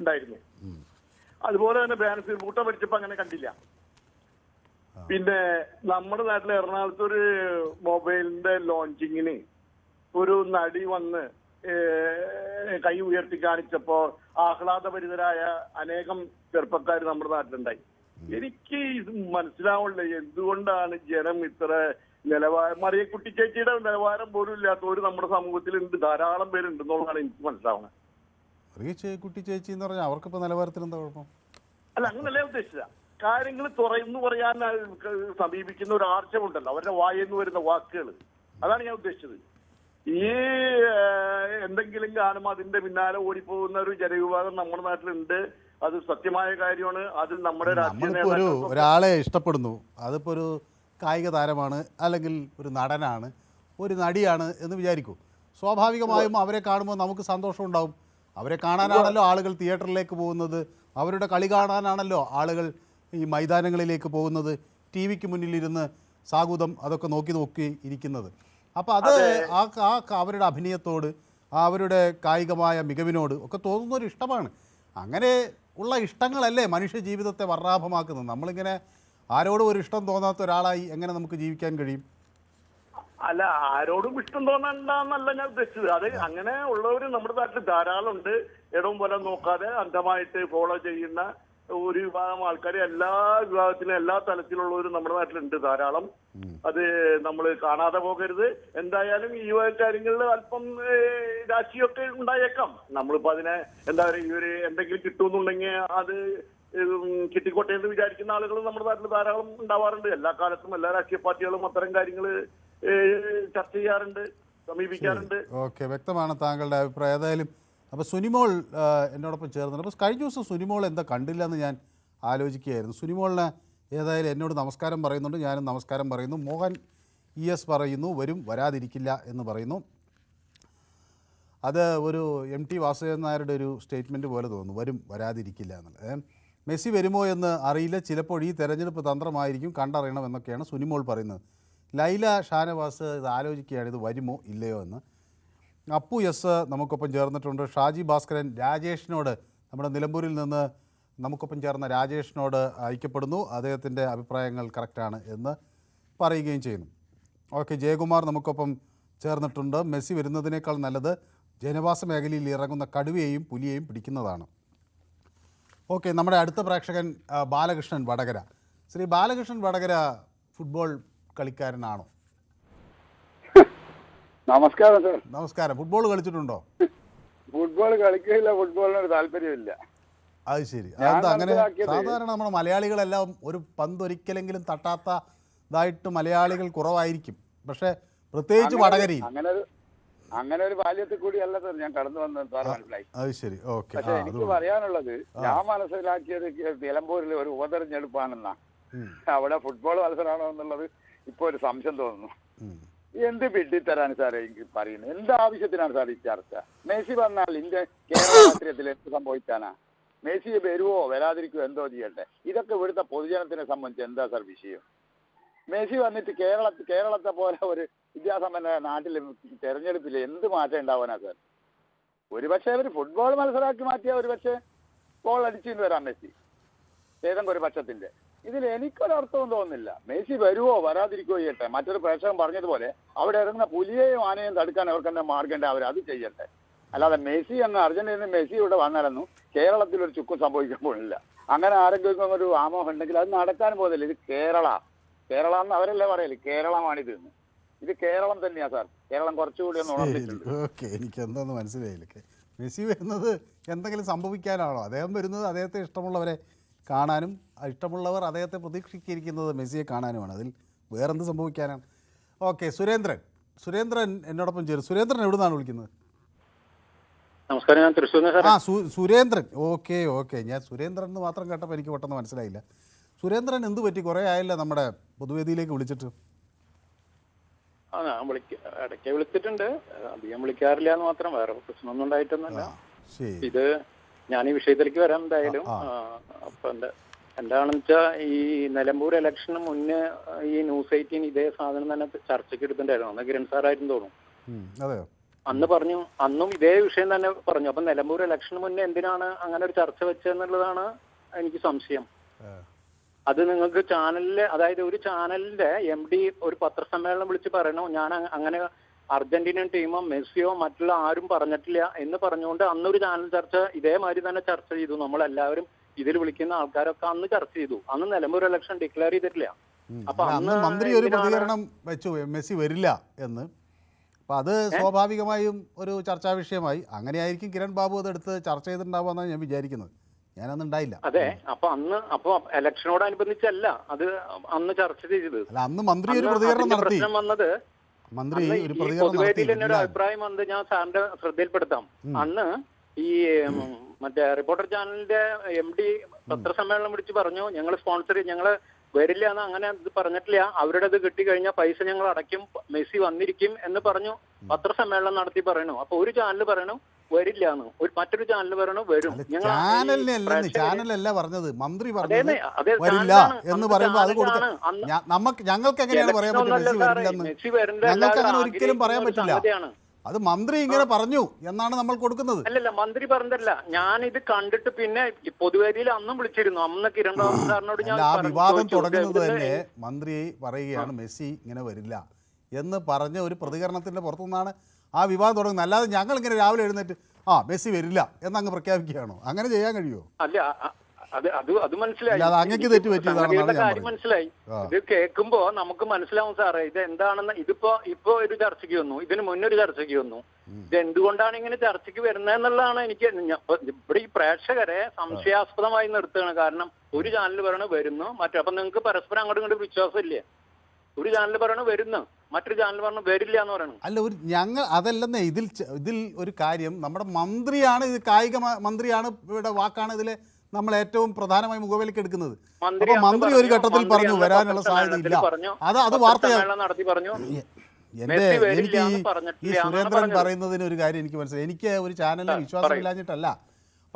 ഉണ്ടായിരുന്നു. അതുപോലെ തന്നെ ബേനസീർ ഭൂട്ടോ മരിച്ചപ്പോ അങ്ങനെ കണ്ടില്ല. പിന്നെ നമ്മുടെ നാട്ടിലെ എറണാകുളത്ത് ഒരു മൊബൈലിന്റെ ലോഞ്ചിങ്ങിന് ഒരു നടി വന്ന് കൈ ഉയർത്തി കാണിച്ചപ്പോ ആഹ്ലാദഭരിതരായ അനേകം ചെറുപ്പക്കാർ നമ്മുടെ നാട്ടിലുണ്ടായി. എനിക്ക് ഇത് മനസ്സിലാവുന്നില്ല, എന്തുകൊണ്ടാണ് ജനം ഇത്ര നിലവാരം, മറിയ കുട്ടി ചേച്ചിയുടെ നിലവാരം പോലും ഇല്ലാത്തവര് നമ്മുടെ സമൂഹത്തിലുണ്ട്, ധാരാളം പേരുണ്ട് എന്നുള്ളതാണ് എനിക്ക് മനസ്സിലാവുന്നത്. കുട്ടി ചേച്ചി എന്ന് പറഞ്ഞാൽ അവർക്കിപ്പോ നിലവാരത്തിൽ എന്താ കുഴപ്പം? അല്ല, അങ്ങനല്ലേ ഉദ്ദേശിച്ച കാര്യങ്ങൾ തുറന്നു പറയാൻ സമീപിക്കുന്ന ഒരു ആർജവുണ്ടല്ലോ അവരുടെ വായെന്ന് വരുന്ന വാക്കുകൾ, അതാണ് ഞാൻ ഉദ്ദേശിച്ചത്. ഈ എന്തെങ്കിലും കാണുമ്പോൾ അതിന്റെ പിന്നാലെ ഓടിപ്പോകുന്ന ഒരു ജനവിഭാഗം നമ്മുടെ നാട്ടിലുണ്ട്. അത് സത്യമായ കാര്യമാണ്. അതിൽ നമ്മുടെ ഒരാളെ ഇഷ്ടപ്പെടുന്നു, അതിപ്പോ ഒരു കായിക താരമാണ്, അല്ലെങ്കിൽ ഒരു നടനാണ്, ഒരു നടിയാണ് എന്ന് വിചാരിക്കൂ. സ്വാഭാവികമായും അവരെ കാണുമ്പോൾ നമുക്ക് സന്തോഷം ഉണ്ടാവും. അവരെ കാണാനാണല്ലോ ആളുകൾ തിയേറ്ററിലേക്ക് പോകുന്നത്, അവരുടെ കളി കാണാനാണല്ലോ ആളുകൾ ഈ മൈതാനങ്ങളിലേക്ക് പോകുന്നത്, ടി വിക്ക് മുന്നിലിരുന്ന് സാഗൂതം അതൊക്കെ നോക്കി ഇരിക്കുന്നത്. അപ്പോൾ അത് അവരുടെ അഭിനയത്തോട്, അവരുടെ കായികമായ മികവിനോട് ഒക്കെ തോന്നുന്നൊരു ഇഷ്ടമാണ്. അങ്ങനെ ഉള്ള ഇഷ്ടങ്ങളല്ലേ മനുഷ്യ ജീവിതത്തെ വർണ്ണാഭമാക്കുന്നത്. നമ്മളിങ്ങനെ ആരോടും ഒരു ഇഷ്ടം തോന്നാത്ത ഒരാളായി എങ്ങനെ നമുക്ക് ജീവിക്കാൻ കഴിയും? അല്ല, ആരോടും ഇഷ്ടം തോന്നണ്ടെന്നല്ല ഞാൻ ഉദ്ദേശിച്ചത്. അത് അങ്ങനെ ഉള്ളവര് നമ്മുടെ നാട്ടിൽ ധാരാളം ഉണ്ട്. ഇടവും പോലെ നോക്കാതെ അന്ധമായിട്ട് ഫോളോ ചെയ്യുന്ന ഒരു വിഭാഗം ആൾക്കാർ, എല്ലാ വിഭാഗത്തിലും എല്ലാ തലത്തിലുള്ളവരും നമ്മുടെ നാട്ടിലുണ്ട് ധാരാളം. അത് നമ്മൾ കാണാതെ പോകരുത്. എന്തായാലും ഈ കാര്യങ്ങളിൽ അല്പം രാശിയൊക്കെ ഉണ്ടായേക്കാം. നമ്മളിപ്പോ അതിനെ എന്താ പറയുക, ഇവര് എന്തെങ്കിലും കിട്ടുമെന്നുണ്ടെങ്കിൽ അത് കിട്ടിക്കോട്ടെ എന്ന് വിചാരിക്കുന്ന ആളുകൾ നമ്മുടെ നാട്ടിൽ ധാരാളം ഉണ്ടാവാറുണ്ട്. എല്ലാ കാലത്തും എല്ലാ രാഷ്ട്രീയ പാർട്ടികളും അത്തരം കാര്യങ്ങൾ ചർച്ച ചെയ്യാറുണ്ട്, സമീപിക്കാറുണ്ട്. ഓക്കെ, വ്യക്തമാണ് താങ്കളുടെ അഭിപ്രായം. ഏതായാലും അപ്പോൾ സുനിമോൾ എന്നോടൊപ്പം ചേർന്നുണ്ട്. അപ്പോൾ കഴിഞ്ഞ ദിവസം സുനിമോൾ എന്താ കണ്ടില്ല എന്ന് ഞാൻ ആലോചിക്കുകയായിരുന്നു. സുനിമോളിന് ഏതായാലും എന്നോട് നമസ്കാരം പറയുന്നുണ്ട്, ഞാനും നമസ്കാരം പറയുന്നു. മോഹൻ ES പറയുന്നു വരും, വരാതിരിക്കില്ല എന്ന് പറയുന്നു. അത് ഒരു MT വാസുദേവൻ നായരുടെ ഒരു സ്റ്റേറ്റ്മെൻറ്റ് പോലെ തോന്നുന്നു, വരും വരാതിരിക്കില്ല എന്നുള്ളത്. മെസ്സി വരുമോ എന്ന് അറിയില്ല, ചിലപ്പോൾ ഈ തെരഞ്ഞെടുപ്പ് തന്ത്രമായിരിക്കും, കണ്ടറിയണം എന്നൊക്കെയാണ് സുനിമോൾ പറയുന്നത്. ലൈല ഷാനവാസ് ഇത് ആലോചിക്കുകയാണ്, ഇത് വരുമോ ഇല്ലയോ എന്ന്. അപ്പു S നമുക്കൊപ്പം ചേർന്നിട്ടുണ്ട്. ഷാജി ഭാസ്കരൻ രാജേഷിനോട്, നമ്മുടെ നിലമ്പൂരിൽ നിന്ന് നമുക്കൊപ്പം ചേർന്ന രാജേഷിനോട് ഐക്യപ്പെടുന്നു, അദ്ദേഹത്തിൻ്റെ അഭിപ്രായങ്ങൾ കറക്റ്റാണ് എന്ന് പറയുകയും ചെയ്യുന്നു. ഓക്കെ, ജയകുമാർ നമുക്കൊപ്പം ചേർന്നിട്ടുണ്ട്. മെസ്സി വരുന്നതിനേക്കാൾ നല്ലത് ജനവാസ മേഖലയിൽ ഇറങ്ങുന്ന കടുവയെയും പുലിയെയും പിടിക്കുന്നതാണ്. ഓക്കെ, നമ്മുടെ അടുത്ത പ്രേക്ഷകൻ ബാലകൃഷ്ണൻ വടകര. ശ്രീ ബാലകൃഷ്ണൻ വടകര ഫുട്ബോൾ കളിക്കാരനാണോ? നമസ്കാരം സർ. നമസ്കാരം. ഫുട്ബോൾ കളിച്ചിട്ടുണ്ടോ? ഫുട്ബോൾ കളിക്കില്ല, ഫുട്ബോളിനൊരു താല്പര്യമില്ല. അത് ശരി. അതെന്താ അങ്ങനെ? സാധാരണ നമ്മുടെ മലയാളികളെല്ലാം ഒരു പന്ത് ഒരിക്കലെങ്കിലും തട്ടാത്തതായിട്ട് മലയാളികൾ കുറവായിരിക്കും, പക്ഷെ പ്രത്യേകിച്ച് വടകരയിൽ അങ്ങനെ ഒരു ബാല്യത്തിൽ കൂടിയല്ല സർ ഞാൻ കടന്നു വന്നത്, സാർ മനസ്സിലായി. അത് ശരി, ഓക്കെ. പക്ഷെ എനിക്ക് പറയാനുള്ളത്, ഞാൻ മനസ്സിലാക്കിയത് നിലമ്പൂരിൽ ഒരു ഉപതെരഞ്ഞെടുപ്പാണെന്നാ. അവിടെ ഫുട്ബോൾ മത്സരമാണോ എന്നുള്ളത് ഇപ്പൊ ഒരു സംശയം തോന്നുന്നു. എന്ത് വിഡ്ഢിത്തരാണ് സാറേ എനിക്ക് പറയുന്നത്? എന്ത് ആവശ്യത്തിനാണ് സാർ ഈ ചർച്ച? മെസ്സി വന്നാൽ ഇന്ത്യ കേരള രാഷ്ട്രീയത്തിൽ എന്ത് സംഭവിക്കാനാ? മെസ്സി വരുവോ വരാതിരിക്കുവോ എന്തോ ചെയ്യട്ടെ. ഇതൊക്കെ ഇവിടുത്തെ പൊതുജനത്തിനെ സംബന്ധിച്ച് എന്താ സാർ വിഷയം? മെസ്സി വന്നിട്ട് കേരളത്തെ പോലെ ഒരു വിദ്യാസമ്പന്ന നാട്ടിൽ തെരഞ്ഞെടുപ്പിൽ എന്ത് മാറ്റം ഉണ്ടാവാനാ സാർ? ഒരുപക്ഷെ അവർ ഫുട്ബോൾ മത്സരമാക്കി മാറ്റിയ ഒരുപക്ഷെ ഗോൾ അടിച്ചിട്ട് വരാം മെസ്സി ഏതെങ്കിലും ഒരു പക്ഷത്തിന്റെ. ഇതിൽ എനിക്കൊരർത്ഥവും തോന്നുന്നില്ല. മെസ്സി വരുവോ വരാതിരിക്കുകയോ ചെയ്യട്ടെ. മറ്റൊരു പ്രേക്ഷകൻ പറഞ്ഞതുപോലെ അവിടെ ഇറങ്ങുന്ന പുലിയെയും ആനയും തടുക്കാൻ അവർക്ക് എന്താ മാർഗം അവർ അത് ചെയ്യട്ടെ. അല്ലാതെ മെസ്സി അങ്ങ് അർജന്റീനയിൽ മെസ്സി ഇവിടെ വന്നാലൊന്നും കേരളത്തിൽ ഒരു ചുക്കും സംഭവിക്കാൻ പോകുന്നില്ല. അങ്ങനെ ആരെങ്കിലും ഒരു ആമോഹം ഉണ്ടെങ്കിൽ അത് നടക്കാൻ പോകുന്നില്ല. ഇത് കേരള എന്ന് അവരല്ലേ പറയല്, കേരളമാണിത്. ഇത് കേരളം തന്നെയാ സാർ. കേരളം കുറച്ചുകൂടി ഒന്ന് ഉണർന്നിട്ടുണ്ട്. ഓക്കെ, എനിക്ക് എന്താന്ന് മനസ്സിലായില്ല. മെസ്സി വരുന്നത് എന്തെങ്കിലും സംഭവിക്കാനാണോ? അദ്ദേഹം വരുന്നത് അദ്ദേഹത്തെ ഇഷ്ടമുള്ളവരെ കാണാനും ഇഷ്ടമുള്ളവർ അദ്ദേഹത്തെ പ്രതീക്ഷിച്ചിരിക്കുന്നത് മെസ്സിയെ കാണാനുമാണ്. അതിൽ വേറെന്ത് സംഭവിക്കാനാണ്? ഓക്കെ, സുരേന്ദ്രൻ എന്നോടൊപ്പം ചേരും. സുരേന്ദ്രൻ എവിടെ നിന്നാണ് വിളിക്കുന്നത്? നമസ്കാരം, ഞാൻ തൃശ്ശൂർ. സുരേന്ദ്രൻ. ഓക്കെ, ഞാൻ സുരേന്ദ്രൻ എന്ന് മാത്രം കേട്ടപ്പോൾ എനിക്ക് പെട്ടെന്ന് മനസ്സിലായില്ല. സുരേന്ദ്രൻ എന്ത് പറ്റി? കുറേ ആയല്ലോ നമ്മുടെ പൊതുവേദിയിലേക്ക് വിളിച്ചിട്ട്. ഞാൻ ഇടയ്ക്ക് വിളിച്ചിട്ടുണ്ട്, അധികം വിളിക്കാറില്ല എന്ന് മാത്രം, വേറെ പ്രശ്നമൊന്നും ഉണ്ടായിട്ടൊന്നുമില്ല. ഇത് ഞാൻ ഈ വിഷയത്തിലേക്ക് വരാം എന്തായാലും. അപ്പൊ എന്താണെന്ന് വെച്ചാൽ ഈ നിലമ്പൂർ ഇലക്ഷന് മുന്നേ ഈ ന്യൂസ് 18 ഇതേ സാധനം തന്നെ ചർച്ചയ്ക്ക് എടുത്തിട്ടുണ്ടായിരുന്നു. അന്ന് കിരൺ സാറായിരുന്നു തോന്നുന്നു. അന്ന് പറഞ്ഞു, അന്നും ഇതേ വിഷയം തന്നെ പറഞ്ഞു. അപ്പൊ നിലമ്പൂർ ഇലക്ഷന് മുന്നേ എന്തിനാണ് അങ്ങനെ ഒരു ചർച്ച വെച്ചതെന്നുള്ളതാണ് എനിക്ക് സംശയം. അത് നിങ്ങൾക്ക് ചാനലില്, അതായത് ഒരു ചാനലിന്റെ MD ഒരു പത്രസമ്മേളനം വിളിച്ച് പറയണോ ഞാൻ അങ്ങനെ അർജന്റീനൻ ടീമോ മെസ്സിയോ മറ്റുള്ള ആരും പറഞ്ഞിട്ടില്ല എന്ന് പറഞ്ഞുകൊണ്ട് അന്നൊരു ചാനൽ ചർച്ച ഇതേമാതിരി തന്നെ ചർച്ച ചെയ്തു. നമ്മളെല്ലാവരും ഇതിൽ വിളിക്കുന്ന ആൾക്കാരൊക്കെ അന്ന് ചർച്ച ചെയ്തു. അന്ന് നിലമ്പൂർ ഇലക്ഷൻ ഡിക്ലെയർ ചെയ്തിട്ടില്ല. അപ്പൊ അന്ന് മന്ത്രി ഒരു പ്രതികരണം വെച്ചു മെസ്സി വരില്ല എന്ന്. അപ്പൊ അത് സ്വാഭാവികമായും ഒരു ചർച്ചാ വിഷയമായി. അങ്ങനെയായിരിക്കും കിരൺ ബാബു അതെടുത്ത് ചർച്ച ചെയ്തിട്ടുണ്ടാവുമെന്നാണ് ഞാൻ വിചാരിക്കുന്നത്. ഞാനന്ന് ഉണ്ടായില്ല. അതെ, അപ്പൊ ഇലക്ഷനോടനുബന്ധിച്ചല്ല അത് അന്ന് ചർച്ച ചെയ്തത്. അല്ല, അന്ന് മന്ത്രി ഒരു പ്രതികരണം നടത്തി. പ്രശ്നം വന്നത് മന്ത്രി ഒരു പൊതുവേദിയിൽ തന്നെ ഒരു അഭിപ്രായം വന്നത് ഞാൻ സാറിന്റെ ശ്രദ്ധയിൽപ്പെടുത്താം. അന്ന് ഈ മറ്റേ റിപ്പോർട്ടർ ചാനലിന്റെ MD പത്രസമ്മേളനം വിളിച്ച് പറഞ്ഞു, ഞങ്ങൾ സ്പോൺസർ ഞങ്ങള് വരില്ല എന്ന് അങ്ങനെ പറഞ്ഞിട്ടില്ല, അവരുടെ ഇത് കിട്ടിക്കഴിഞ്ഞാൽ പൈസ ഞങ്ങൾ അടയ്ക്കും, മെസ്സി വന്നിരിക്കും എന്ന് പറഞ്ഞു പത്രസമ്മേളനം നടത്തി പറയണു. അപ്പൊ ഒരു ചാനൽ പറയണു വരില്ല എന്ന്, മറ്റൊരു ചാനൽ പറയണു വരും. ചാനലല്ല പറഞ്ഞത്, മന്ത്രി പറഞ്ഞത് വരില്ല എന്ന് പറയുമ്പോൾ അത് കൊടുത്ത് ഞങ്ങൾക്ക് എങ്ങനെയാണ് പറയാൻ പറ്റും മെസ്സി വരില്ലെന്ന്? ഞങ്ങൾക്ക് അങ്ങനെ ഒരിക്കലും പറയാൻ പറ്റില്ല. അത് മന്ത്രി ഇങ്ങനെ പറഞ്ഞു എന്നാണ് നമ്മൾ കൊടുക്കുന്നത്. അല്ലല്ല, മന്ത്രി പറഞ്ഞതല്ല. ഞാൻ ഇത് കണ്ടിട്ട് പിന്നെ പൊതുവേദിയിൽ അന്നും വിളിച്ചിരുന്നു. അന്ന് കിരൺ ബാബു സാറിനോട് ഞാൻ ആ വിവാദം തുടങ്ങുന്നത് തന്നെ മന്ത്രി പറയുകയാണ് മെസ്സി ഇങ്ങനെ വരില്ല എന്ന് പറഞ്ഞ ഒരു പ്രതികരണത്തിന്റെ പുറത്തുനിന്നാണ് ആ വിവാദം തുടങ്ങുന്നത്. അല്ലാതെ ഞങ്ങൾ ഇങ്ങനെ രാവിലെ എഴുന്നേറ്റ് മെസ്സി വരില്ല എന്നങ്ങ് പ്രഖ്യാപിക്കുകയാണോ? അങ്ങനെ ചെയ്യാൻ കഴിയുമോ? അല്ല, അത് മനസ്സിലായി, കാര്യം മനസ്സിലായി. ഇത് കേൾക്കുമ്പോ നമുക്ക് മനസ്സിലാവും സാറേ ഇത് എന്താണെന്ന്. ഇപ്പൊ ഒരു ചർച്ചയ്ക്ക് വന്നു, ഇതിന് മുന്നൊരു ചർച്ചയ്ക്ക് വന്നു. ഇത് എന്തുകൊണ്ടാണ് ഇങ്ങനെ ചർച്ചയ്ക്ക് വരുന്നതെന്നുള്ളതാണ് എനിക്ക് ഇവിടെ ഈ പ്രേക്ഷകരെ സംശയാസ്പദമായി നിർത്തുകയാണ്. കാരണം ഒരു ചാനൽ പറയണ വരുന്നു, അപ്പൊ നിങ്ങൾക്ക് പരസ്പരം അങ്ങോട്ടും ഇങ്ങോട്ട് വിശ്വാസം ഇല്ലേ? ഒരു ചാനൽ പറയണ വരുന്നു, മറ്റൊരു ചാനൽ പറഞ്ഞു വരില്ല എന്ന് പറയണം. അല്ല, ഞങ്ങൾ അതല്ലെന്നേ. ഇതിൽ ഒരു കാര്യം, നമ്മുടെ മന്ത്രിയാണ്, ഇത് കായിക മന്ത്രിയാണ്, ഇവിടെ വാക്കാണ് ഇതിലെ നമ്മൾ ഏറ്റവും പ്രധാനമായി മുഖവിലേക്ക് എടുക്കുന്നത്. അപ്പൊ മന്ത്രി ഒരു ഘട്ടത്തിൽ പറഞ്ഞു വരാനുള്ള സാധ്യതയില്ല. അത് വാർത്തയാണ്. എനിക്ക് ഈ സുരേന്ദ്രൻ പറയുന്നതിന് ഒരു കാര്യം എനിക്ക് മനസ്സിലായി. എനിക്ക് ഒരു ചാനലിനെ വിശ്വാസമില്ലാഞ്ഞിട്ടല്ല,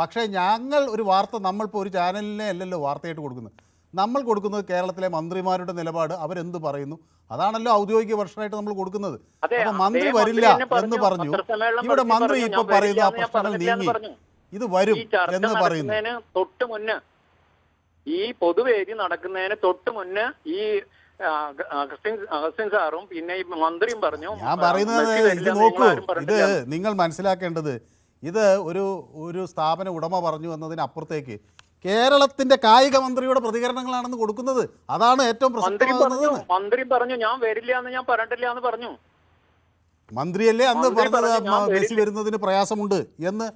പക്ഷേ ഞങ്ങൾ ഒരു വാർത്ത, നമ്മളിപ്പോൾ ഒരു ചാനലിനെ അല്ലല്ലോ വാർത്തയായിട്ട് കൊടുക്കുന്നത്. നമ്മൾ കൊടുക്കുന്നത് കേരളത്തിലെ മന്ത്രിമാരുടെ നിലപാട്, അവരെന്ത് പറയുന്നു, അതാണല്ലോ ഔദ്യോഗിക വർഷനായിട്ട് നമ്മൾ കൊടുക്കുന്നത്. അപ്പൊ മന്ത്രി വരില്ല എന്ന് പറഞ്ഞു. ഇവിടെ മന്ത്രി ഇപ്പൊ പറയുന്ന ആ പ്രശ്നങ്ങൾ നീങ്ങി ഇത് വരും എന്ന് പറയുന്നു. തൊട്ട് മുന്നേ, ഈ പൊതുവേദി നടക്കുന്നതിന് തൊട്ട് മുന്നേ ഈ അഗസ്റ്റിൻ സാറും പിന്നെ ഈ മന്ത്രിയും പറഞ്ഞു. ഞാൻ പറയുന്നത് ഇത് നോക്കൂ, ഇത് നിങ്ങൾ മനസ്സിലാക്കേണ്ടത്, ഇത് ഒരു സ്ഥാപന ഉടമ പറഞ്ഞു എന്നതിനപ്പുറത്തേക്ക് കേരളത്തിന്റെ കായിക മന്ത്രിയുടെ പ്രതികരണങ്ങളാണെന്ന് കൊടുക്കുന്നത്. അതാണ് ഏറ്റവും പ്രസക്തമാകുന്നത്. മന്ത്രി പറഞ്ഞു ഞാൻ വരില്ല എന്ന്, ഞാൻ പറഞ്ഞിട്ടില്ല എന്ന് പറഞ്ഞു. മന്ത്രിയല്ലേ അന്ന് പറഞ്ഞത് മെസ്സി വരുന്നതിന് പ്രയാസമുണ്ട് എന്ന്,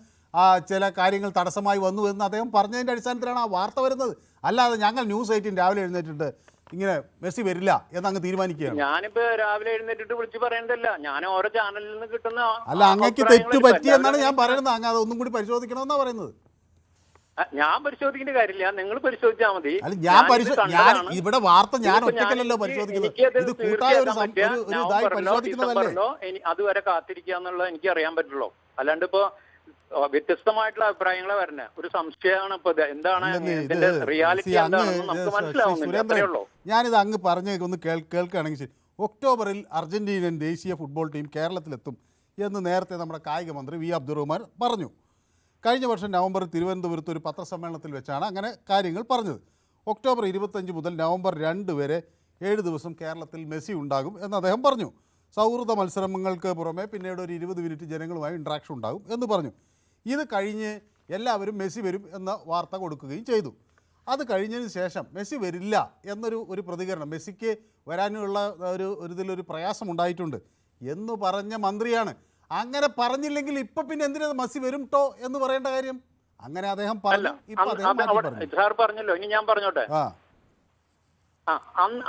ചില കാര്യങ്ങൾ തടസ്സമായി വന്നു എന്ന് അദ്ദേഹം പറഞ്ഞതിന്റെ അടിസ്ഥാനത്തിലാണ് ആ വാർത്ത വരുന്നത്. അല്ലാതെ ഞങ്ങൾ ന്യൂസ് 18 രാവിലെ എഴുന്നേറ്റിട്ട് ഇങ്ങനെ മെസ്സി വരില്ല എന്നങ്ങ് തീരുമാനിക്കുകയാണ്. ഞാനിപ്പോ രാവിലെ എഴുന്നേറ്റിട്ട് വിളിച്ച് പറയേണ്ടതല്ല, ഞാൻ ഓരോ ചാനലിൽ നിന്ന് കിട്ടുന്ന അല്ല, അങ്ങക്ക് തെറ്റ് പറ്റി എന്നാണ് ഞാൻ പറയുന്നത്. അങ്ങ് അതൊന്നും കൂടി പരിശോധിക്കണമെന്നാണ് പറയുന്നത്. ഞാൻ പരിശോധിക്കേണ്ട കാര്യമില്ല, നിങ്ങൾ പരിശോധിച്ചാൽ മതി. ഞാൻ ഇവിടെ വാർത്ത ഞാൻ ഒറ്റയ്ക്കല്ലല്ലോ പരിശോധിക്കുന്നത്, ഇത് കൂട്ടായ ഒരു ഇതായി പരിശോധിക്കുന്നതല്ലോ. അതുവരെ കാത്തിരിക്കാന്നുള്ളത് എനിക്ക് അറിയാൻ പറ്റുള്ളൂ. അല്ലാണ്ട് ഇപ്പൊ വ്യത്യസ്തമായിട്ടുള്ള അഭിപ്രായങ്ങളെ വരുന്നത്. ഒരു സംശയമാണ് ഇപ്പൊ എന്താണ് ഇതിന്റെ റിയാലിറ്റി എന്താണെന്ന് നമുക്ക് മനസ്സിലാവുന്നില്ല. അത്രേ ഉള്ളൂ. ഞാനിത് അങ്ങ് ഒന്ന് കേൾക്കുകയാണെങ്കിൽ ശരി. ഒക്ടോബറിൽ അർജന്റീനൻ ദേശീയ ഫുട്ബോൾ ടീം കേരളത്തിലെത്തും എന്ന് നേരത്തെ നമ്മുടെ കായിക മന്ത്രി വി അബ്ദുറഹ്മാൻ പറഞ്ഞു. കഴിഞ്ഞ വർഷം നവംബറിൽ തിരുവനന്തപുരത്ത് ഒരു പത്രസമ്മേളനത്തിൽ വെച്ചാണ് അങ്ങനെ കാര്യങ്ങൾ പറഞ്ഞത്. ഒക്ടോബർ 25 മുതൽ നവംബർ 2 വരെ 7 ദിവസം കേരളത്തിൽ മെസ്സി ഉണ്ടാകും എന്ന് അദ്ദേഹം പറഞ്ഞു. സൗഹൃദ മത്സരങ്ങൾക്ക് പുറമെ പിന്നീട് ഒരു 20 മിനിറ്റ് ജനങ്ങളുമായി ഇൻട്രാക്ഷൻ ഉണ്ടാകും എന്ന് പറഞ്ഞു. ഇത് കഴിഞ്ഞ് എല്ലാവരും മെസ്സി വരും എന്ന വാർത്ത കൊടുക്കുകയും ചെയ്തു. അത് കഴിഞ്ഞതിന് ശേഷം മെസ്സി വരില്ല എന്നൊരു പ്രതികരണം, മെസ്സിക്ക് വരാനുള്ള ഇതിലൊരു പ്രയാസം ഉണ്ടായിട്ടുണ്ട് എന്ന് പറഞ്ഞ മന്ത്രിയാണ്. അങ്ങനെ പറഞ്ഞില്ലെങ്കിൽ ഇപ്പം പിന്നെ എന്തിനാ മെസ്സി വരും ട്ടോ എന്ന് പറയേണ്ട കാര്യം? അങ്ങനെ അദ്ദേഹം പറഞ്ഞു. സാർ പറഞ്ഞല്ലോ, ഇനി ഞാൻ പറഞ്ഞോട്ടെ.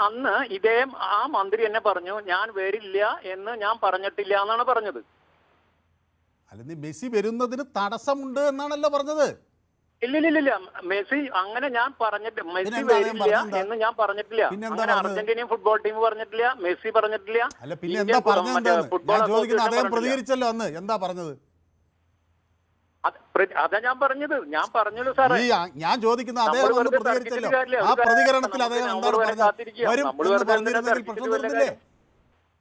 അന്ന് ഇതേ ആ മന്ത്രി എന്നെ പറഞ്ഞു ഞാൻ വരില്ല എന്ന് ഞാൻ പറഞ്ഞിട്ടില്ല എന്നാണ് പറഞ്ഞത്. അല്ല, മെസ്സി വരുന്നതിന് തടസ്സമുണ്ട് എന്നാണല്ലോ പറഞ്ഞത്. ഇല്ലില്ല, മെസ്സി അങ്ങനെ ഞാൻ പറഞ്ഞിട്ട് മെസ്സി വരില്ല എന്ന് ഞാൻ പറഞ്ഞിട്ടില്ല. അങ്ങനെ അർജന്റീനിയൻ ഫുട്ബോൾ ടീം പറഞ്ഞിട്ടില്ല, മെസ്സി പറഞ്ഞിട്ടില്ല. അല്ല പിന്നെ എന്താ പറഞ്ഞത്? അദ്ദേഹം പ്രതികരിച്ചല്ലോ അന്ന്. എന്താ പറഞ്ഞത്? അതാ ഞാൻ പറഞ്ഞത്. ഞാൻ പറഞ്ഞല്ലോ സാറേ, ഞാൻ ചോദിക്കുന്ന അദ്ദേഹം പ്രതികരിച്ചല്ലോ. ആ പ്രതികരണത്തിൽ അദ്ദേഹം എന്താണ് പറഞ്ഞത്?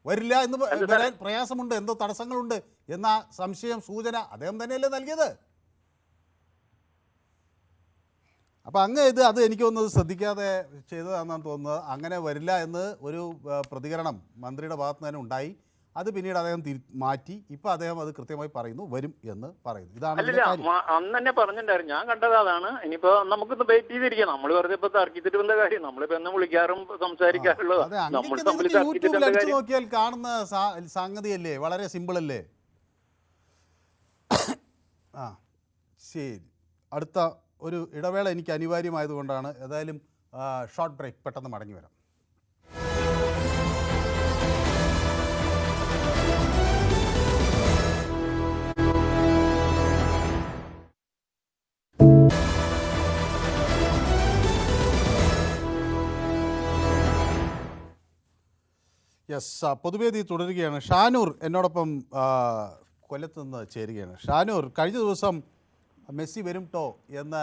വരില്ല എന്ന് വരാൻ പ്രയാസമുണ്ട്, എന്തോ തടസ്സങ്ങളുണ്ട് എന്ന സംശയം സൂചന അദ്ദേഹം തന്നെയല്ലേ നൽകിയത്. അപ്പം അങ്ങ് അത് എനിക്ക് തോന്നുന്നത് ശ്രദ്ധിക്കാതെ ചെയ്തതാണെന്നാണ് തോന്നുന്നത്. അങ്ങനെ വരില്ല എന്ന് ഒരു പ്രതികരണം മന്ത്രിയുടെ ഭാഗത്ത് തന്നെ ഉണ്ടായി. അത് പിന്നീട് അദ്ദേഹം മാറ്റി. ഇപ്പം അദ്ദേഹം അത് കൃത്യമായി പറയുന്നു, വരും എന്ന് പറയുന്നു. ഇതാണ് അന്ന് തന്നെ പറഞ്ഞിട്ടുണ്ടായിരുന്നു. ഞാൻ കണ്ടത് അതാണ്. ഇനിയിപ്പോ നമുക്കിത് വെയിറ്റ് ചെയ്തിരിക്കാം. നമ്മൾ വെറുതെ ഇപ്പൊ തർക്കിച്ചിട്ട് വന്ന കാര്യം, നമ്മളിപ്പോ എന്നും വിളിക്കാറും സംസാരിക്കാറുള്ളത്. യൂട്യൂബിൽ അടിച്ചു നോക്കിയാൽ കാണുന്ന സംഗതിയല്ലേ, വളരെ സിമ്പിൾ അല്ലേ. ശരി, അടുത്ത ഒരു ഇടവേള എനിക്ക് അനിവാര്യമായതുകൊണ്ടാണ്. ഏതായാലും ഷോർട്ട് ബ്രേക്ക്, പെട്ടെന്ന് മടങ്ങി വരാം. യെസ്, പൊതുവേദി തുടരുകയാണ്. ഷാനൂർ എന്നോടൊപ്പം കൊല്ലത്ത് നിന്ന് ചേരുകയാണ്. ഷാനൂർ, കഴിഞ്ഞ ദിവസം മെസ്സി വരും ട്ടോ എന്ന്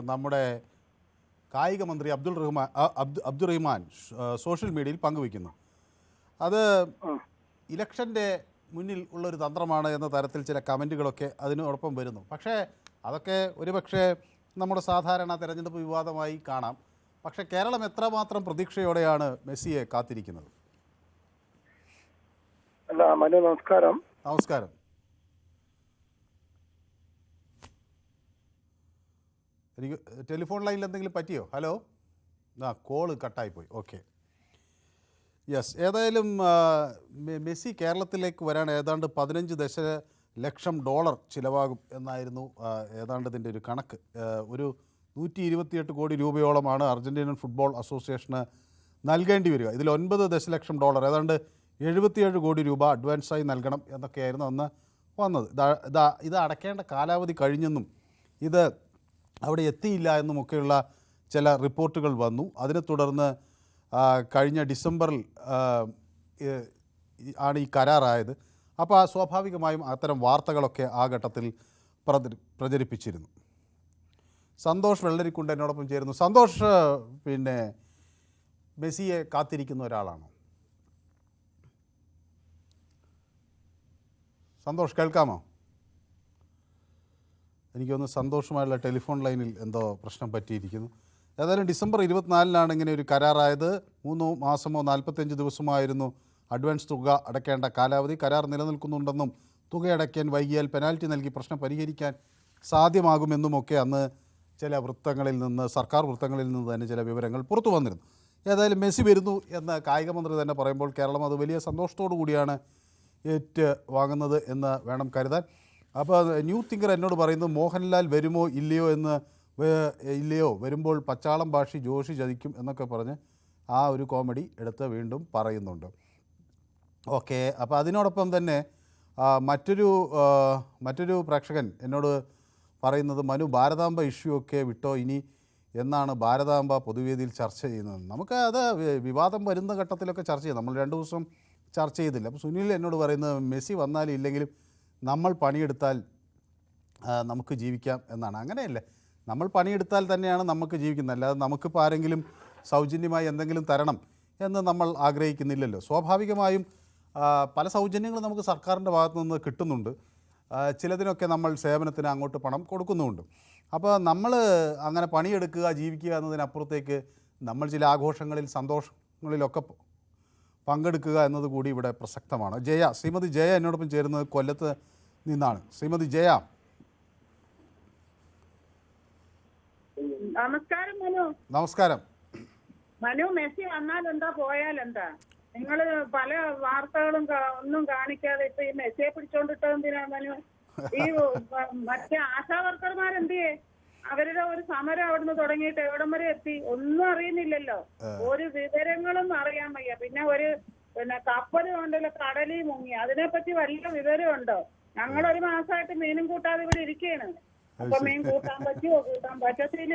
നമ്മുടെ കായിക മന്ത്രി അബ്ദുറഹ്മാൻ സോഷ്യൽ മീഡിയയിൽ പങ്കുവയ്ക്കുന്നു. അത് ഇലക്ഷൻ്റെ മുന്നിൽ ഉള്ളൊരു തന്ത്രമാണ് എന്ന തരത്തിൽ ചില കമൻറ്റുകളൊക്കെ അതിനോടൊപ്പം വരുന്നു. പക്ഷേ അതൊക്കെ ഒരുപക്ഷെ നമ്മുടെ സാധാരണ തെരഞ്ഞെടുപ്പ് വിവാദമായി കാണാം. പക്ഷേ കേരളം എത്രമാത്രം പ്രതീക്ഷയോടെയാണ് മെസ്സിയെ കാത്തിരിക്കുന്നത്? മനു, നമസ്കാരം. നമസ്കാരം. എനിക്ക് ടെലിഫോൺ ലൈനിൽ എന്തെങ്കിലും പറ്റിയോ? ഹലോ, കോള് കട്ടായിപ്പോയി. Okay, yes. ഏതായാലും മെസ്സി കേരളത്തിലേക്ക് വരാൻ ഏതാണ്ട് 15 ദശലക്ഷം ഡോളർ ചിലവാകും എന്നായിരുന്നു ഏതാണ്ട് ഇതിൻ്റെ ഒരു കണക്ക്. ഒരു 128 കോടി രൂപയോളമാണ് അർജന്റീനൻ ഫുട്ബോൾ അസോസിയേഷന് നൽകേണ്ടി വരിക. ഇതിൽ 9 ദശലക്ഷം ഡോളർ, ഏതാണ്ട് 77 കോടി രൂപ അഡ്വാൻസായി നൽകണം എന്നൊക്കെയായിരുന്നു അന്ന് വന്നത്. ഇത് അടയ്ക്കേണ്ട കാലാവധി കഴിഞ്ഞെന്നും ഇത് അവിടെ എത്തിയില്ല എന്നുമൊക്കെയുള്ള ചില റിപ്പോർട്ടുകൾ വന്നു. അതിനെ തുടർന്ന് കഴിഞ്ഞ ഡിസംബറിൽ ആണ് ഈ കരാറായത്. അപ്പോൾ സ്വാഭാവികമായും അത്തരം വാർത്തകളൊക്കെ ആ ഘട്ടത്തിൽ പ്രചരിപ്പിച്ചിരുന്നു. സന്തോഷ് വെള്ളരിക്കുണ്ട് എന്നോടൊപ്പം ചേരുന്നു. സന്തോഷ്, പിന്നെ മെസ്സിയെ കാത്തിരിക്കുന്ന ഒരാളാണോ? സന്തോഷ്, കേൾക്കാമോ? എനിക്കൊന്ന് സന്തോഷമായുള്ള ടെലിഫോൺ ലൈനിൽ എന്തോ പ്രശ്നം പറ്റിയിരിക്കുന്നു. ഏതായാലും ഡിസംബർ 24-നാണ് ഇങ്ങനെ ഒരു കരാറായത്. 3 മാസമോ 45 ദിവസമായിരുന്നു അഡ്വാൻസ് തുക അടയ്ക്കേണ്ട കാലാവധി. കരാർ നിലനിൽക്കുന്നുണ്ടെന്നും തുക അടയ്ക്കാൻ വൈകിയാൽ പെനാൽറ്റി നൽകി പ്രശ്നം പരിഹരിക്കാൻ സാധ്യമാകുമെന്നുമൊക്കെ അന്ന് ചില വൃത്തങ്ങളിൽ നിന്ന്, സർക്കാർ വൃത്തങ്ങളിൽ നിന്ന് തന്നെ ചില വിവരങ്ങൾ പുറത്തു വന്നിരുന്നു. ഏതായാലും മെസ്സി വരുന്നു എന്ന് കായിക മന്ത്രി തന്നെ പറയുമ്പോൾ കേരളം അത് വലിയ സന്തോഷത്തോടു കൂടിയാണ് ഏറ്റ് വാങ്ങുന്നത് എന്ന് വേണം കരുതാൻ. അപ്പോൾ ന്യൂ തിങ്കർ എന്നോട് പറയുന്നത് മോഹൻലാൽ വരുമോ ഇല്ലയോ, വരുമ്പോൾ പച്ചാളം ഭാഷി ജോഷി ചതിക്കും എന്നൊക്കെ പറഞ്ഞ് ആ ഒരു കോമഡി എടുത്ത് വീണ്ടും പറയുന്നുണ്ട്. ഓക്കെ, അപ്പോൾ അതിനോടൊപ്പം തന്നെ മറ്റൊരു പ്രേക്ഷകൻ എന്നോട് പറയുന്നത്, മനു, ഭാരതാംബ ഇഷ്യൂ ഒക്കെ വിട്ടോ, ഇനി എന്നാണ് ഭാരതാംബ പൊതുവേദിയിൽ ചർച്ച ചെയ്യുന്നത്? നമുക്ക് അത് വിവാദം വരുന്ന ഘട്ടത്തിലൊക്കെ ചർച്ച ചെയ്യാം. നമ്മൾ 2 ദിവസം ചർച്ച ചെയ്തില്ല. അപ്പോൾ സുനിൽ എന്നോട് പറയുന്നത്, മെസ്സി വന്നാലും ഇല്ലെങ്കിലും നമ്മൾ പണിയെടുത്താൽ നമുക്ക് ജീവിക്കാം എന്നാണ്. അങ്ങനെയല്ലേ, നമ്മൾ പണിയെടുത്താൽ തന്നെയാണ് നമുക്ക് ജീവിക്കുന്നത്. അല്ലാതെ നമുക്കിപ്പോൾ ആരെങ്കിലും സൗജന്യമായി എന്തെങ്കിലും തരണം എന്ന് നമ്മൾ ആഗ്രഹിക്കുന്നില്ലല്ലോ. സ്വാഭാവികമായും പല സൗജന്യങ്ങളും നമുക്ക് സർക്കാരിൻ്റെ ഭാഗത്തു നിന്ന് കിട്ടുന്നുണ്ട്. ചിലതിനൊക്കെ നമ്മൾ സേവനത്തിന് അങ്ങോട്ട് പണം കൊടുക്കുന്നുമുണ്ട്. അപ്പോൾ നമ്മൾ അങ്ങനെ പണിയെടുക്കുക, ജീവിക്കുക എന്നതിനപ്പുറത്തേക്ക് നമ്മൾ ചില ആഘോഷങ്ങളിൽ, സന്തോഷങ്ങളിലൊക്കെ പങ്കെടുക്കുക എന്നതുകൂടി ഇവിടെ പ്രസക്തമാണ്. ശ്രീമതി ജയ എന്നോടൊപ്പം ചേരുന്നത് കൊല്ലത്ത് നിന്നാണ്. ശ്രീമതി ജയ. നമസ്കാരം മനു. നമസ്കാരം. മനു, മെസ്സി വന്നാലെന്താ പോയാലെന്താ? നിങ്ങൾ പല വാർത്തകളും ഒന്നും കാണിക്കാതെ ഇപ്പൊ ഈ മെസ്സിയെ പിടിച്ചോണ്ടിട്ടത് എന്തിനാ മനു? ഈ മറ്റേ ആശാ വർക്കർമാരെന്തിയേ? അവരുടെ ഒരു സമരം അവിടുന്ന് തുടങ്ങിയിട്ട് എവിടം വരെ എത്തി? ഒന്നും അറിയുന്നില്ലല്ലോ, ഒരു വിവരങ്ങളും അറിയാൻ വയ്യ. പിന്നെ കപ്പൽ കൊണ്ടല്ലോ കടലിൽ മുങ്ങി, അതിനെപ്പറ്റി വല്ല വിവരമുണ്ടോ? ഞങ്ങളൊരു മാസമായിട്ട് മീനും കൂട്ടാതെ ഇവിടെ ഇരിക്കുകയാണ്. അപ്പൊ മീൻ കൂട്ടാൻ പറ്റുമോ, കൂട്ടാൻ പറ്റത്തില്ല?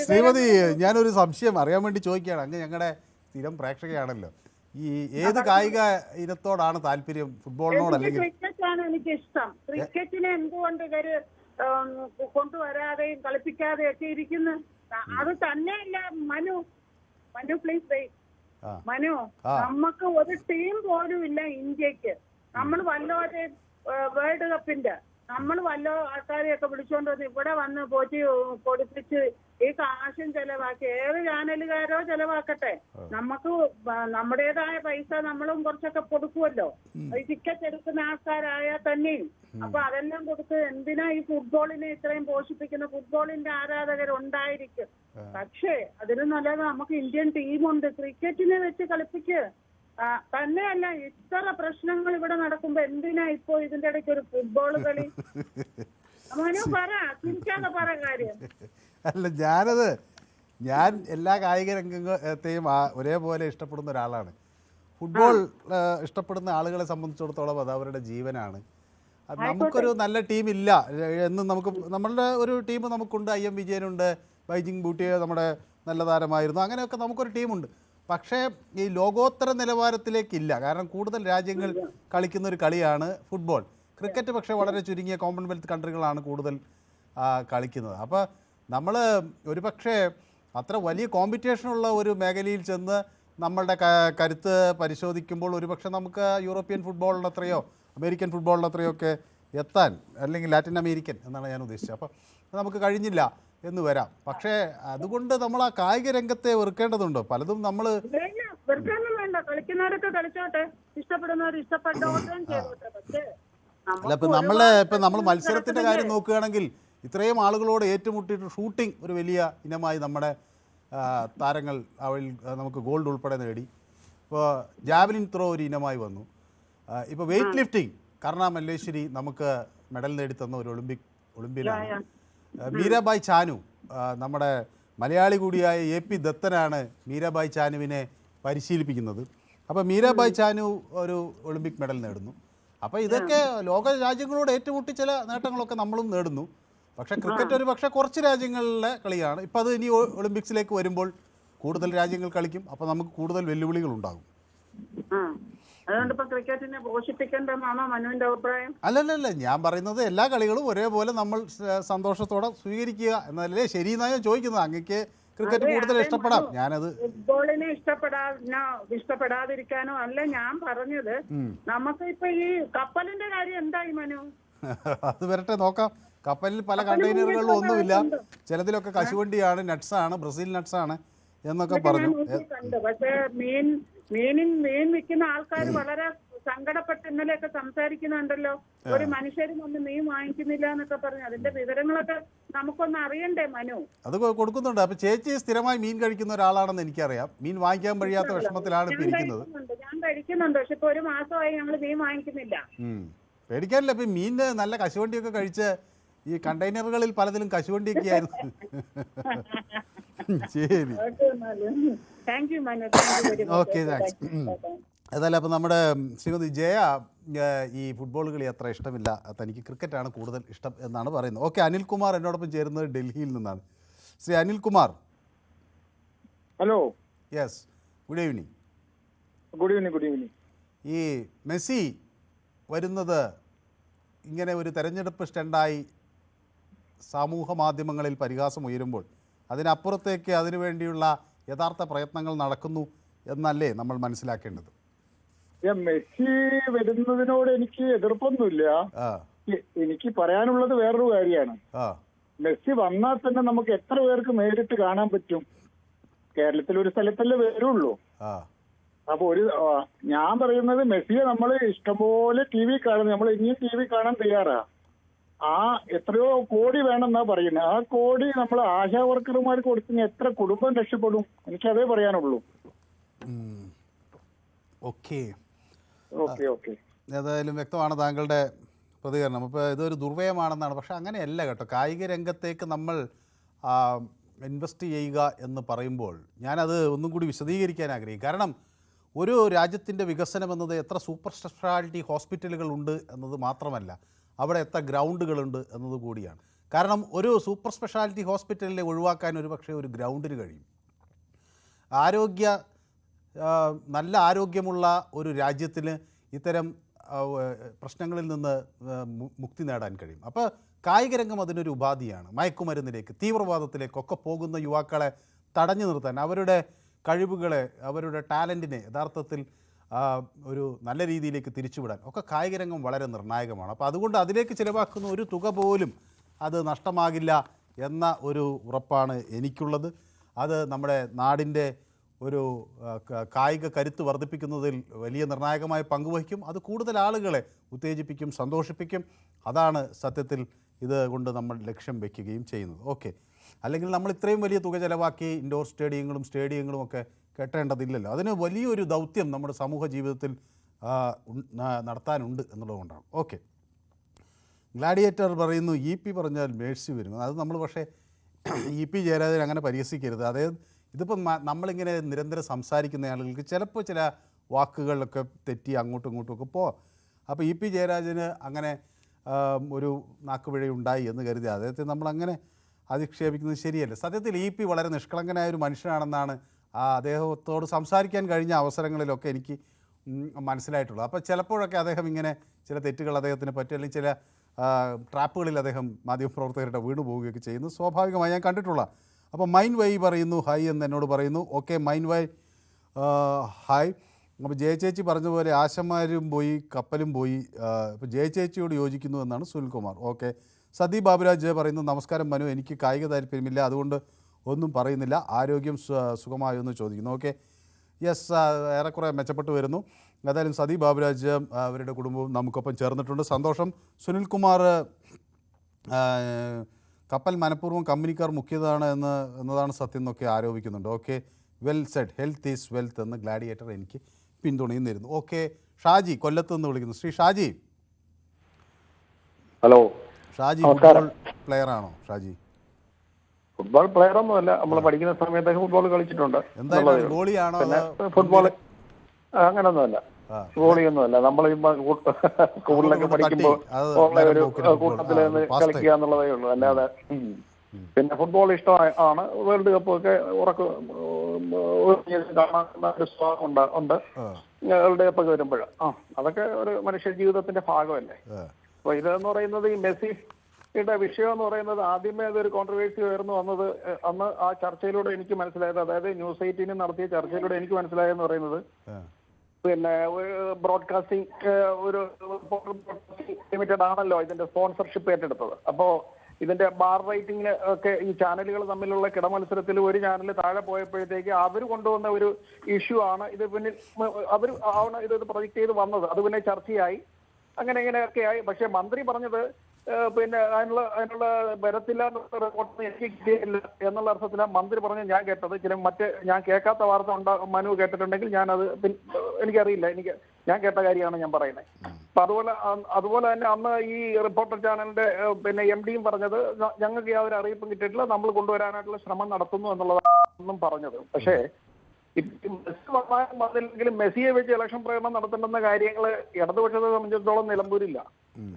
ശ്രീമതി, ഞാനൊരു സംശയം അറിയാൻ വേണ്ടി ചോദിക്കുകയാണ്. അങ്ങ് ഞങ്ങളുടെ സ്ഥിരം പ്രേക്ഷകയാണല്ലോ. ഈ ഏത് കായിക ഇനത്തോടാണ് താല്പര്യം? ഫുട്ബോളിനോട് അല്ലെങ്കിൽ? ക്രിക്കറ്റാണ് എനിക്ക് ഇഷ്ടം. ക്രിക്കറ്റിനെ എന്തുകൊണ്ട് ഇവര് കൊണ്ടുവരാതെയും കളിപ്പിക്കാതെയും ഒക്കെ ഇരിക്കുന്നു? അത് തന്നെയല്ല മനു, പ്ലീസ് വെയിറ്റ്. മനു, നമുക്ക് ഒരു ടീം പോലും ഇല്ല ഇന്ത്യക്ക്. നമ്മൾ വല്ലവരെ വേൾഡ് കപ്പിന്റെ വല്ല ആൾക്കാരെയൊക്കെ വിളിച്ചോണ്ട് വന്ന് ഇവിടെ വന്ന് പോറ്റി കൊടുപ്പിച്ച് ഈ കാശും ചെലവാക്കി ഏത് ചാനലുകാരോ ചെലവാക്കട്ടെ, നമുക്ക് നമ്മുടേതായ പൈസ നമ്മളും കുറച്ചൊക്കെ കൊടുക്കുമല്ലോ, ടിക്കറ്റ് എടുക്കുന്ന ആൾക്കാരായാൽ തന്നെയും. അപ്പൊ അതെല്ലാം കൊടുത്ത് എന്തിനാ ഈ ഫുട്ബോളിനെ ഇത്രയും പോഷിപ്പിക്കുന്ന? ഫുട്ബോളിന്റെ ആരാധകരുണ്ടായിരിക്കും, പക്ഷേ അതിന് നല്ലത് നമുക്ക് ഇന്ത്യൻ ടീമുണ്ട്. ക്രിക്കറ്റിനെ വെച്ച് കളിപ്പിക്ക്. തന്നെയല്ല, ഇത്ര പ്രശ്നങ്ങൾ ഇവിടെ നടക്കുമ്പോ എന്തിനാ ഇപ്പോ ഇതിന്റെ ഇടയ്ക്ക് ഒരു ഫുട്ബോൾ കളി? മനു പറ, ചിന്തിക്കാതെ പറ കാര്യം. അല്ല, ഞാൻ എല്ലാ കായിക രംഗത്തെയും ഒരേപോലെ ഇഷ്ടപ്പെടുന്ന ഒരാളാണ്. ഫുട്ബോൾ ഇഷ്ടപ്പെടുന്ന ആളുകളെ സംബന്ധിച്ചിടത്തോളം അത് അവരുടെ ജീവനാണ്. നമുക്കൊരു നല്ല ടീമില്ല എന്ന് നമ്മളുടെ ഒരു ടീം നമുക്കുണ്ട്. IM വിജയനുണ്ട്, ബൈജിങ് ബൂട്ടിയ നമ്മുടെ നല്ല താരമായിരുന്നു, അങ്ങനെയൊക്കെ നമുക്കൊരു ടീമുണ്ട്. പക്ഷേ ഈ ലോകോത്തര നിലവാരത്തിലേക്കില്ല. കാരണം കൂടുതൽ രാജ്യങ്ങൾ കളിക്കുന്ന ഒരു കളിയാണ് ഫുട്ബോൾ. ക്രിക്കറ്റ് പക്ഷേ വളരെ ചുരുങ്ങിയ കോമൺവെൽത്ത് കൺട്രികളാണ് കൂടുതൽ കളിക്കുന്നത്. അപ്പോൾ നമ്മൾ ഒരു പക്ഷേ അത്ര വലിയ കോമ്പറ്റീഷനുള്ള ഒരു മേഖലയിൽ ചെന്ന് നമ്മളുടെ കരുത്ത് പരിശോധിക്കുമ്പോൾ ഒരുപക്ഷെ നമുക്ക് യൂറോപ്യൻ ഫുട്ബോളിനത്രയോ അമേരിക്കൻ ഫുട്ബോളിനത്രയോ ഒക്കെ എത്താൻ, അല്ലെങ്കിൽ ലാറ്റിൻ അമേരിക്കൻ എന്നാണ് ഞാൻ ഉദ്ദേശിച്ചത്. അപ്പോൾ നമുക്ക് കഴിഞ്ഞില്ല എന്ന് വരാം. പക്ഷേ അതുകൊണ്ട് നമ്മൾ ആ കായിക രംഗത്തെ വെറുക്കേണ്ടതുണ്ടോ? പലതും നമ്മൾ വേണ്ട, കളിക്കുന്നവരൊക്കെ കളിച്ചോട്ടെ, ഇഷ്ടപ്പെടുന്നവർ ഇഷ്ടപ്പെട്ടോട്ടെ ചെയ്തോട്ടെ. പക്ഷേ അല്ല, ഇപ്പം നമ്മൾ മത്സരത്തിൻ്റെ കാര്യം നോക്കുകയാണെങ്കിൽ ഇത്രയും ആളുകളോട് ഏറ്റുമുട്ടിയിട്ട് ഷൂട്ടിംഗ് ഒരു വലിയ ഇനമായി നമ്മുടെ താരങ്ങൾ അവയിൽ നമുക്ക് ഗോൾഡ് ഉൾപ്പെടെ നേടി. ഇപ്പോൾ ജാവലിൻ ത്രോ ഒരു ഇനമായി വന്നു. ഇപ്പോൾ വെയ്റ്റ് ലിഫ്റ്റിംഗ് കർണ മല്ലേശ്വരി നമുക്ക് മെഡൽ നേടിത്തന്ന ഒരു ഒളിമ്പ്യനാണ്. മീരാബായ് ചാനു, നമ്മുടെ മലയാളി കൂടിയായ AP ദത്തനാണ് മീരാബായ് ചാനുവിനെ പരിശീലിപ്പിക്കുന്നത്. അപ്പോൾ മീരാബായ് ചാനു ഒരു ഒളിമ്പിക് മെഡൽ നേടുന്നു. അപ്പോൾ ഇതൊക്കെ ലോക രാജ്യങ്ങളോട് ഏറ്റുമുട്ടി ചില നേട്ടങ്ങളൊക്കെ നമ്മളും നേടുന്നു. പക്ഷേ ക്രിക്കറ്റ് ഒരു പക്ഷേ കുറച്ച് രാജ്യങ്ങളിലെ കളിയാണ്. ഇപ്പം അത് ഇനി ഒളിമ്പിക്സിലേക്ക് വരുമ്പോൾ കൂടുതൽ രാജ്യങ്ങൾ കളിക്കും. അപ്പോൾ നമുക്ക് കൂടുതൽ വെല്ലുവിളികൾ ഉണ്ടാകും. അല്ലല്ല, ഞാൻ പറയുന്നത് എല്ലാ കളികളും ഒരേപോലെ നമ്മൾ സന്തോഷത്തോടെ സ്വീകരിക്കുക എന്നല്ലേ ശരി എന്നാ ഞാൻ ചോദിക്കുന്നത്. അങ്ങക്ക് ക്രിക്കറ്റ് കൂടുതൽ ഇഷ്ടപ്പെടാം. ഞാനത് ഫുട്ബോളിനെ ഇഷ്ടപ്പെടാതിരിക്കാനോ അല്ല ഞാൻ പറഞ്ഞത്. നമുക്ക് ഇപ്പൊ ഈ കപ്പലിന്റെ കാര്യം എന്തായി മനു? അത് വരട്ടെ, നോക്കാം. കപ്പലിൽ പല കണ്ടെയ്നറുകളിലും ഒന്നുമില്ല, ചിലതിലൊക്കെ കശുവണ്ടിയാണ്, നട്ട്സാണ്, ബ്രസീൽ നട്ട്സാണ് എന്നൊക്കെ പറഞ്ഞു. പക്ഷേ മീൻ വിൽക്കുന്ന ആൾക്കാർ വളരെ സങ്കടപ്പെട്ട് ഇന്നലെയൊക്കെ സംസാരിക്കുന്നുണ്ടല്ലോ. ഒരു മനുഷ്യരും ഒന്ന് മീൻ വാങ്ങിക്കുന്നില്ല എന്നൊക്കെ പറഞ്ഞു. അതിന്റെ വിവരങ്ങളൊക്കെ നമുക്കൊന്ന് അറിയണ്ടേ മനു? അത് കൊടുക്കുന്നുണ്ട്. അപ്പൊ ചേച്ചി സ്ഥിരമായി മീൻ കഴിക്കുന്ന ഒരാളാണെന്ന് എനിക്കറിയാം. മീൻ വാങ്ങിക്കാൻ കഴിയാത്ത വിഷമത്തിലാണ് ഇപ്പൊ ഇരിക്കുന്നത്. ഞാൻ കഴിക്കുന്നുണ്ട്, പക്ഷെ ഇപ്പൊ ഒരു മാസമായി ഞങ്ങൾ മീൻ വാങ്ങിക്കുന്നില്ല. പേടിക്കാനില്ല. ഇപ്പൊ മീനിന് നല്ല കശുവണ്ടിയൊക്കെ കഴിച്ച് ഈ കണ്ടെയ്നറുകളിൽ പലതിലും കശുവണ്ടിയൊക്കെ ആയിരുന്നു. ശരി, ഓക്കെ, താങ്ക്സ്. ഏതായാലും അപ്പം നമ്മുടെ ശ്രീമതി ജയ ഈ ഫുട്ബോൾ കളി അത്ര ഇഷ്ടമില്ല, തനിക്ക് ക്രിക്കറ്റാണ് കൂടുതൽ ഇഷ്ടം എന്നാണ് പറയുന്നത്. ഓക്കെ, അനിൽകുമാർ എന്നോടൊപ്പം ചേരുന്നത് ഡൽഹിയിൽ നിന്നാണ്. Shri Anilkumar. Hello. Yes, good evening. Good evening. ഈ മെസ്സി വരുന്നത് ഇങ്ങനെ ഒരു തെരഞ്ഞെടുപ്പ് സ്റ്റണ്ടായി സമൂഹ മാധ്യമങ്ങളിൽ പരിഹാസം ഉയരുമ്പോൾ അതിനപ്പുറത്തേക്ക് അതിനുവേണ്ടിയുള്ള യഥാർത്ഥ പ്രയത്നങ്ങൾ നടക്കുന്നു എന്നല്ലേ നമ്മൾ മനസ്സിലാക്കേണ്ടത്? മെസ്സി വരുന്നതിനോട് എനിക്ക് എതിർപ്പൊന്നുമില്ല. എനിക്ക് പറയാനുള്ളത് വേറൊരു കാര്യമാണ്. മെസ്സി വന്നാൽ തന്നെ നമുക്ക് എത്ര പേർക്ക് നേരിട്ട് കാണാൻ പറ്റും? കേരളത്തിൽ ഒരു സ്ഥലത്തല്ലേ വരുള്ളൂ. അപ്പൊ ഞാൻ പറയുന്നത് മെസ്സിയെ നമ്മൾ ഇഷ്ടംപോലെ TV കാണുന്നു. നമ്മൾ ഇനിയും TV കാണാൻ തയ്യാറാ. എത്രയോ കോടി വേണമെന്നാ പറയുന്നത്. ആ കോടി നമ്മൾ ആശാ വർക്കർമാർക്ക് കൊടുക്കുന്ന എത്ര കുടുംബം രക്ഷപ്പെടും? എനിക്കതേ പറയാനുള്ളൂ. ഓക്കെ, ഏതായാലും വ്യക്തമാണ് താങ്കളുടെ പ്രതികരണം. അപ്പോൾ ഇതൊരു ദുർവ്യയമാണെന്നാണ്. പക്ഷേ അങ്ങനെയല്ല കേട്ടോ. കായിക രംഗത്തേക്ക് നമ്മൾ ഇൻവെസ്റ്റ് ചെയ്യുക എന്ന് പറയുമ്പോൾ ഞാനത് ഒന്നും കൂടി വിശദീകരിക്കാൻ ആഗ്രഹിക്കും. കാരണം ഒരു രാജ്യത്തിൻ്റെ വികസനം എന്നത് എത്ര സൂപ്പർ സ്പെഷ്യാലിറ്റി ഹോസ്പിറ്റലുകളുണ്ട് എന്നത് മാത്രമല്ല, അവിടെ എത്ര ഗ്രൗണ്ടുകളുണ്ട് എന്നത് കൂടിയാണ്. കാരണം ഒരു സൂപ്പർ സ്പെഷ്യാലിറ്റി ഹോസ്പിറ്റലിനെ ഒഴിവാക്കാൻ ഒരു പക്ഷേ ഒരു ഗ്രൗണ്ടിന് കഴിയും. നല്ല ആരോഗ്യമുള്ള ഒരു രാജ്യത്തിന് ഇത്തരം പ്രശ്നങ്ങളിൽ നിന്ന് മുക്തി നേടാൻ കഴിയും. അപ്പോൾ കായിക രംഗം അതിനൊരു ഉപാധിയാണ്. മയക്കുമരുന്നിലേക്ക്, തീവ്രവാദത്തിലേക്കൊക്കെ പോകുന്ന യുവാക്കളെ തടഞ്ഞു നിർത്താൻ, അവരുടെ കഴിവുകളെ, അവരുടെ ടാലൻറ്റിനെ യഥാർത്ഥത്തിൽ ഒരു നല്ല രീതിയിലേക്ക് തിരിച്ചുവിടാൻ ഒക്കെ കായിക രംഗം വളരെ നിർണായകമാണ്. അപ്പോൾ അതുകൊണ്ട് അതിലേക്ക് ചിലവാക്കുന്ന ഒരു തുക പോലും അത് നഷ്ടമാകില്ല എന്ന ഒരു ഉറപ്പാണ് എനിക്കുള്ളത്. അത് നമ്മുടെ നാടിൻ്റെ ഒരു കായിക കരുത്ത് വർദ്ധിപ്പിക്കുന്നതിൽ വലിയ നിർണായകമായ പങ്കുവഹിക്കും. അത് കൂടുതൽ ആളുകളെ ഉത്തേജിപ്പിക്കും, സന്തോഷിപ്പിക്കും. അതാണ് സത്യത്തിൽ ഇത് കൊണ്ട് നമ്മൾ ലക്ഷ്യം വയ്ക്കുകയും ചെയ്യുന്നത്. ഓക്കെ, അല്ലെങ്കിൽ നമ്മൾ ഇത്രയും വലിയ തുക ചിലവാക്കി ഇൻഡോർ സ്റ്റേഡിയങ്ങളും ഒക്കെ കെട്ടേണ്ടതില്ലല്ലോ. അതിന് വലിയൊരു ദൗത്യം നമ്മുടെ സമൂഹ ജീവിതത്തിൽ നടത്താനുണ്ട് എന്നുള്ളതുകൊണ്ടാണ്. ഓക്കെ, ഗ്ലാഡിയേറ്റർ പറയുന്നു EP പറഞ്ഞാൽ മേഴ്സി വരും. അത് നമ്മൾ പക്ഷേ EP ജയരാജൻ അങ്ങനെ പരിഹസിക്കരുത്. അതായത് ഇതിപ്പം നമ്മളിങ്ങനെ നിരന്തരം സംസാരിക്കുന്ന ആളുകൾക്ക് ചിലപ്പോൾ ചില വാക്കുകളിലൊക്കെ തെറ്റി അങ്ങോട്ടും ഇങ്ങോട്ടും ഒക്കെ പോവാം. അപ്പോൾ EP ജയരാജന് അങ്ങനെ ഒരു നാക്കുപിഴയുണ്ടായി എന്ന് കരുതി അദ്ദേഹത്തെ നമ്മളങ്ങനെ അധിക്ഷേപിക്കുന്നത് ശരിയല്ല. സത്യത്തിൽ EP വളരെ നിഷ്കളങ്കനായ ഒരു മനുഷ്യനാണെന്നാണ് അദ്ദേഹത്തോട് സംസാരിക്കാൻ കഴിഞ്ഞ അവസരങ്ങളിലൊക്കെ എനിക്ക് മനസ്സിലായിട്ടുള്ളത്. അപ്പോൾ ചിലപ്പോഴൊക്കെ അദ്ദേഹം ഇങ്ങനെ ചില തെറ്റുകൾ അദ്ദേഹത്തിന് പറ്റും, അല്ലെങ്കിൽ ചില ട്രാപ്പുകളിൽ അദ്ദേഹം മാധ്യമപ്രവർത്തകരുടെ വീണു പോവുകയൊക്കെ ചെയ്യുന്നത് സ്വാഭാവികമായി ഞാൻ കണ്ടിട്ടുള്ള. അപ്പോൾ മൈൻ വൈ പറയുന്നു ഹായ് എന്ന് എന്നോട് പറയുന്നു. ഓക്കെ, മൈൻ വൈ ഹായ്. അപ്പോൾ ജയചേച്ചി പറഞ്ഞ പോലെ ആശമാരും പോയി കപ്പലും പോയി. ഇപ്പോൾ ജയചേച്ചിയോട് യോജിക്കുന്നു എന്നാണ് സുനിൽകുമാർ. ഓക്കെ, സതി ബാബുരാജ് പറയുന്നു നമസ്കാരം മനു, എനിക്ക് കായിക താല്പര്യമില്ല, അതുകൊണ്ട് ഒന്നും പറയുന്നില്ല. ആരോഗ്യം സുഖമായോ എന്ന് ചോദിക്കുന്നു. ഓക്കെ, യെസ്, ഏറെക്കുറെ മെച്ചപ്പെട്ടു വരുന്നു. ഏതായാലും സതി ബാബുരാജ് അവരുടെ കുടുംബവും നമുക്കൊപ്പം ചേർന്നിട്ടുണ്ട്, സന്തോഷം. സുനിൽകുമാർ കപ്പൽ മനഃപൂർവ്വം കമ്പനിക്കാർ മുക്കിയതാണ് എന്നതാണ് സത്യം എന്നൊക്കെ ആരോപിക്കുന്നുണ്ട്. Okay, well said, health is wealth എന്ന് ഗ്ലാഡിയേറ്റർ എനിക്ക് പിന്തുണയും തരുന്നു. ഓക്കെ, ഷാജി കൊല്ലത്ത് നിന്ന് വിളിക്കുന്നു. Shri Shaji. Hello. Shaji football player ആണോ? ഷാജി ഫുട്ബോൾ പ്ലെയർ ഒന്നുമല്ല, നമ്മൾ പഠിക്കുന്ന സമയത്ത് ഫുട്ബോൾ കളിച്ചിട്ടുണ്ട്. എന്തായാലും ഗോളിയാണോ? ഫുട്ബോൾ അങ്ങനൊന്നുമല്ല, ഗോളിയൊന്നുമല്ല. നമ്മൾ സ്കൂളിലൊക്കെ പഠിക്കുമ്പോൾ ഉള്ള ഒരു കൂട്ടത്തിൽ നിന്ന് കളിക്കുക എന്നുള്ളതേ ഉള്ളൂ. അല്ലാതെ പിന്നെ ഫുട്ബോൾ ഇഷ്ടമാണ്. വേൾഡ് കപ്പ് ഒക്കെ കാണാൻ ഒരു സ്വാദം ഉണ്ട് വേൾഡ് കപ്പ് ഒക്കെ വരുമ്പോൾ. അതൊക്കെ ഒരു മനുഷ്യ ജീവിതത്തിന്റെ ഭാഗമല്ലേ. അപ്പൊ ഇതെന്ന് പറയുന്നത് ഈ മെസ്സിയുടെ വിഷയം എന്ന് പറയുന്നത് ആദ്യമേ അതൊരു കോൺട്രവേഴ്സി ഉയർന്നു വന്നത് അന്ന് ആ ചർച്ചയിലൂടെ എനിക്ക് മനസ്സിലായത്, അതായത് ന്യൂസ് 18 നടത്തിയ ചർച്ചയിലൂടെ എനിക്ക് മനസ്സിലായെന്ന് പറയുന്നത്, പിന്നെ ബ്രോഡ്കാസ്റ്റിംഗ് ഒരു ലിമിറ്റഡ് ആണല്ലോ ഇതിന്റെ സ്പോൺസർഷിപ്പ് ഏറ്റെടുത്തത്. അപ്പോ ഇതിന്റെ ബാർ റേറ്റിംഗിന് ഒക്കെ ഈ ചാനലുകൾ തമ്മിലുള്ള കിടമത്സരത്തിൽ ഒരു ചാനൽ താഴെ പോയപ്പോഴത്തേക്ക് അവർ കൊണ്ടുവന്ന ഒരു ഇഷ്യൂ ആണ് ഇത്. പിന്നെ അവർ ആണ് ഇത് പ്രൊജക്ട് ചെയ്ത് വന്നത്. അത് പിന്നെ ചർച്ചയായി, അങ്ങനെ ഇങ്ങനെയൊക്കെ ആയി. പക്ഷെ മന്ത്രി പറഞ്ഞത് പിന്നെ അതിനുള്ള വരത്തില്ല എന്നുള്ള റിപ്പോർട്ട് എനിക്ക് കിട്ടിയില്ല എന്നുള്ള അർത്ഥത്തിലാണ് മന്ത്രി പറഞ്ഞ് ഞാൻ കേട്ടത്. ചില ഞാൻ കേൾക്കാത്ത വാർത്ത മനു കേട്ടിട്ടുണ്ടെങ്കിൽ ഞാനത് എനിക്കറിയില്ല, ഞാൻ കേട്ട കാര്യമാണ് ഞാൻ പറയുന്നത്. അപ്പൊ അതുപോലെ തന്നെ അന്ന് ഈ റിപ്പോർട്ടർ ചാനലിന്റെ പിന്നെ MDയും പറഞ്ഞത് ഞങ്ങൾക്ക് യാതൊരു അറിയിപ്പും കിട്ടിയിട്ടില്ല, നമ്മൾ കൊണ്ടുവരാനായിട്ടുള്ള ശ്രമം നടത്തുന്നു എന്നുള്ളതാണ് പറഞ്ഞത്. പക്ഷേ വന്നില്ലെങ്കിലും മെസ്സിയെ വെച്ച് ഇലക്ഷൻ പ്രകടനം നടത്തേണ്ടുന്ന കാര്യങ്ങൾ ഇടതുപക്ഷത്തെ സംബന്ധിച്ചിടത്തോളം നിലമ്പൂരില്ല.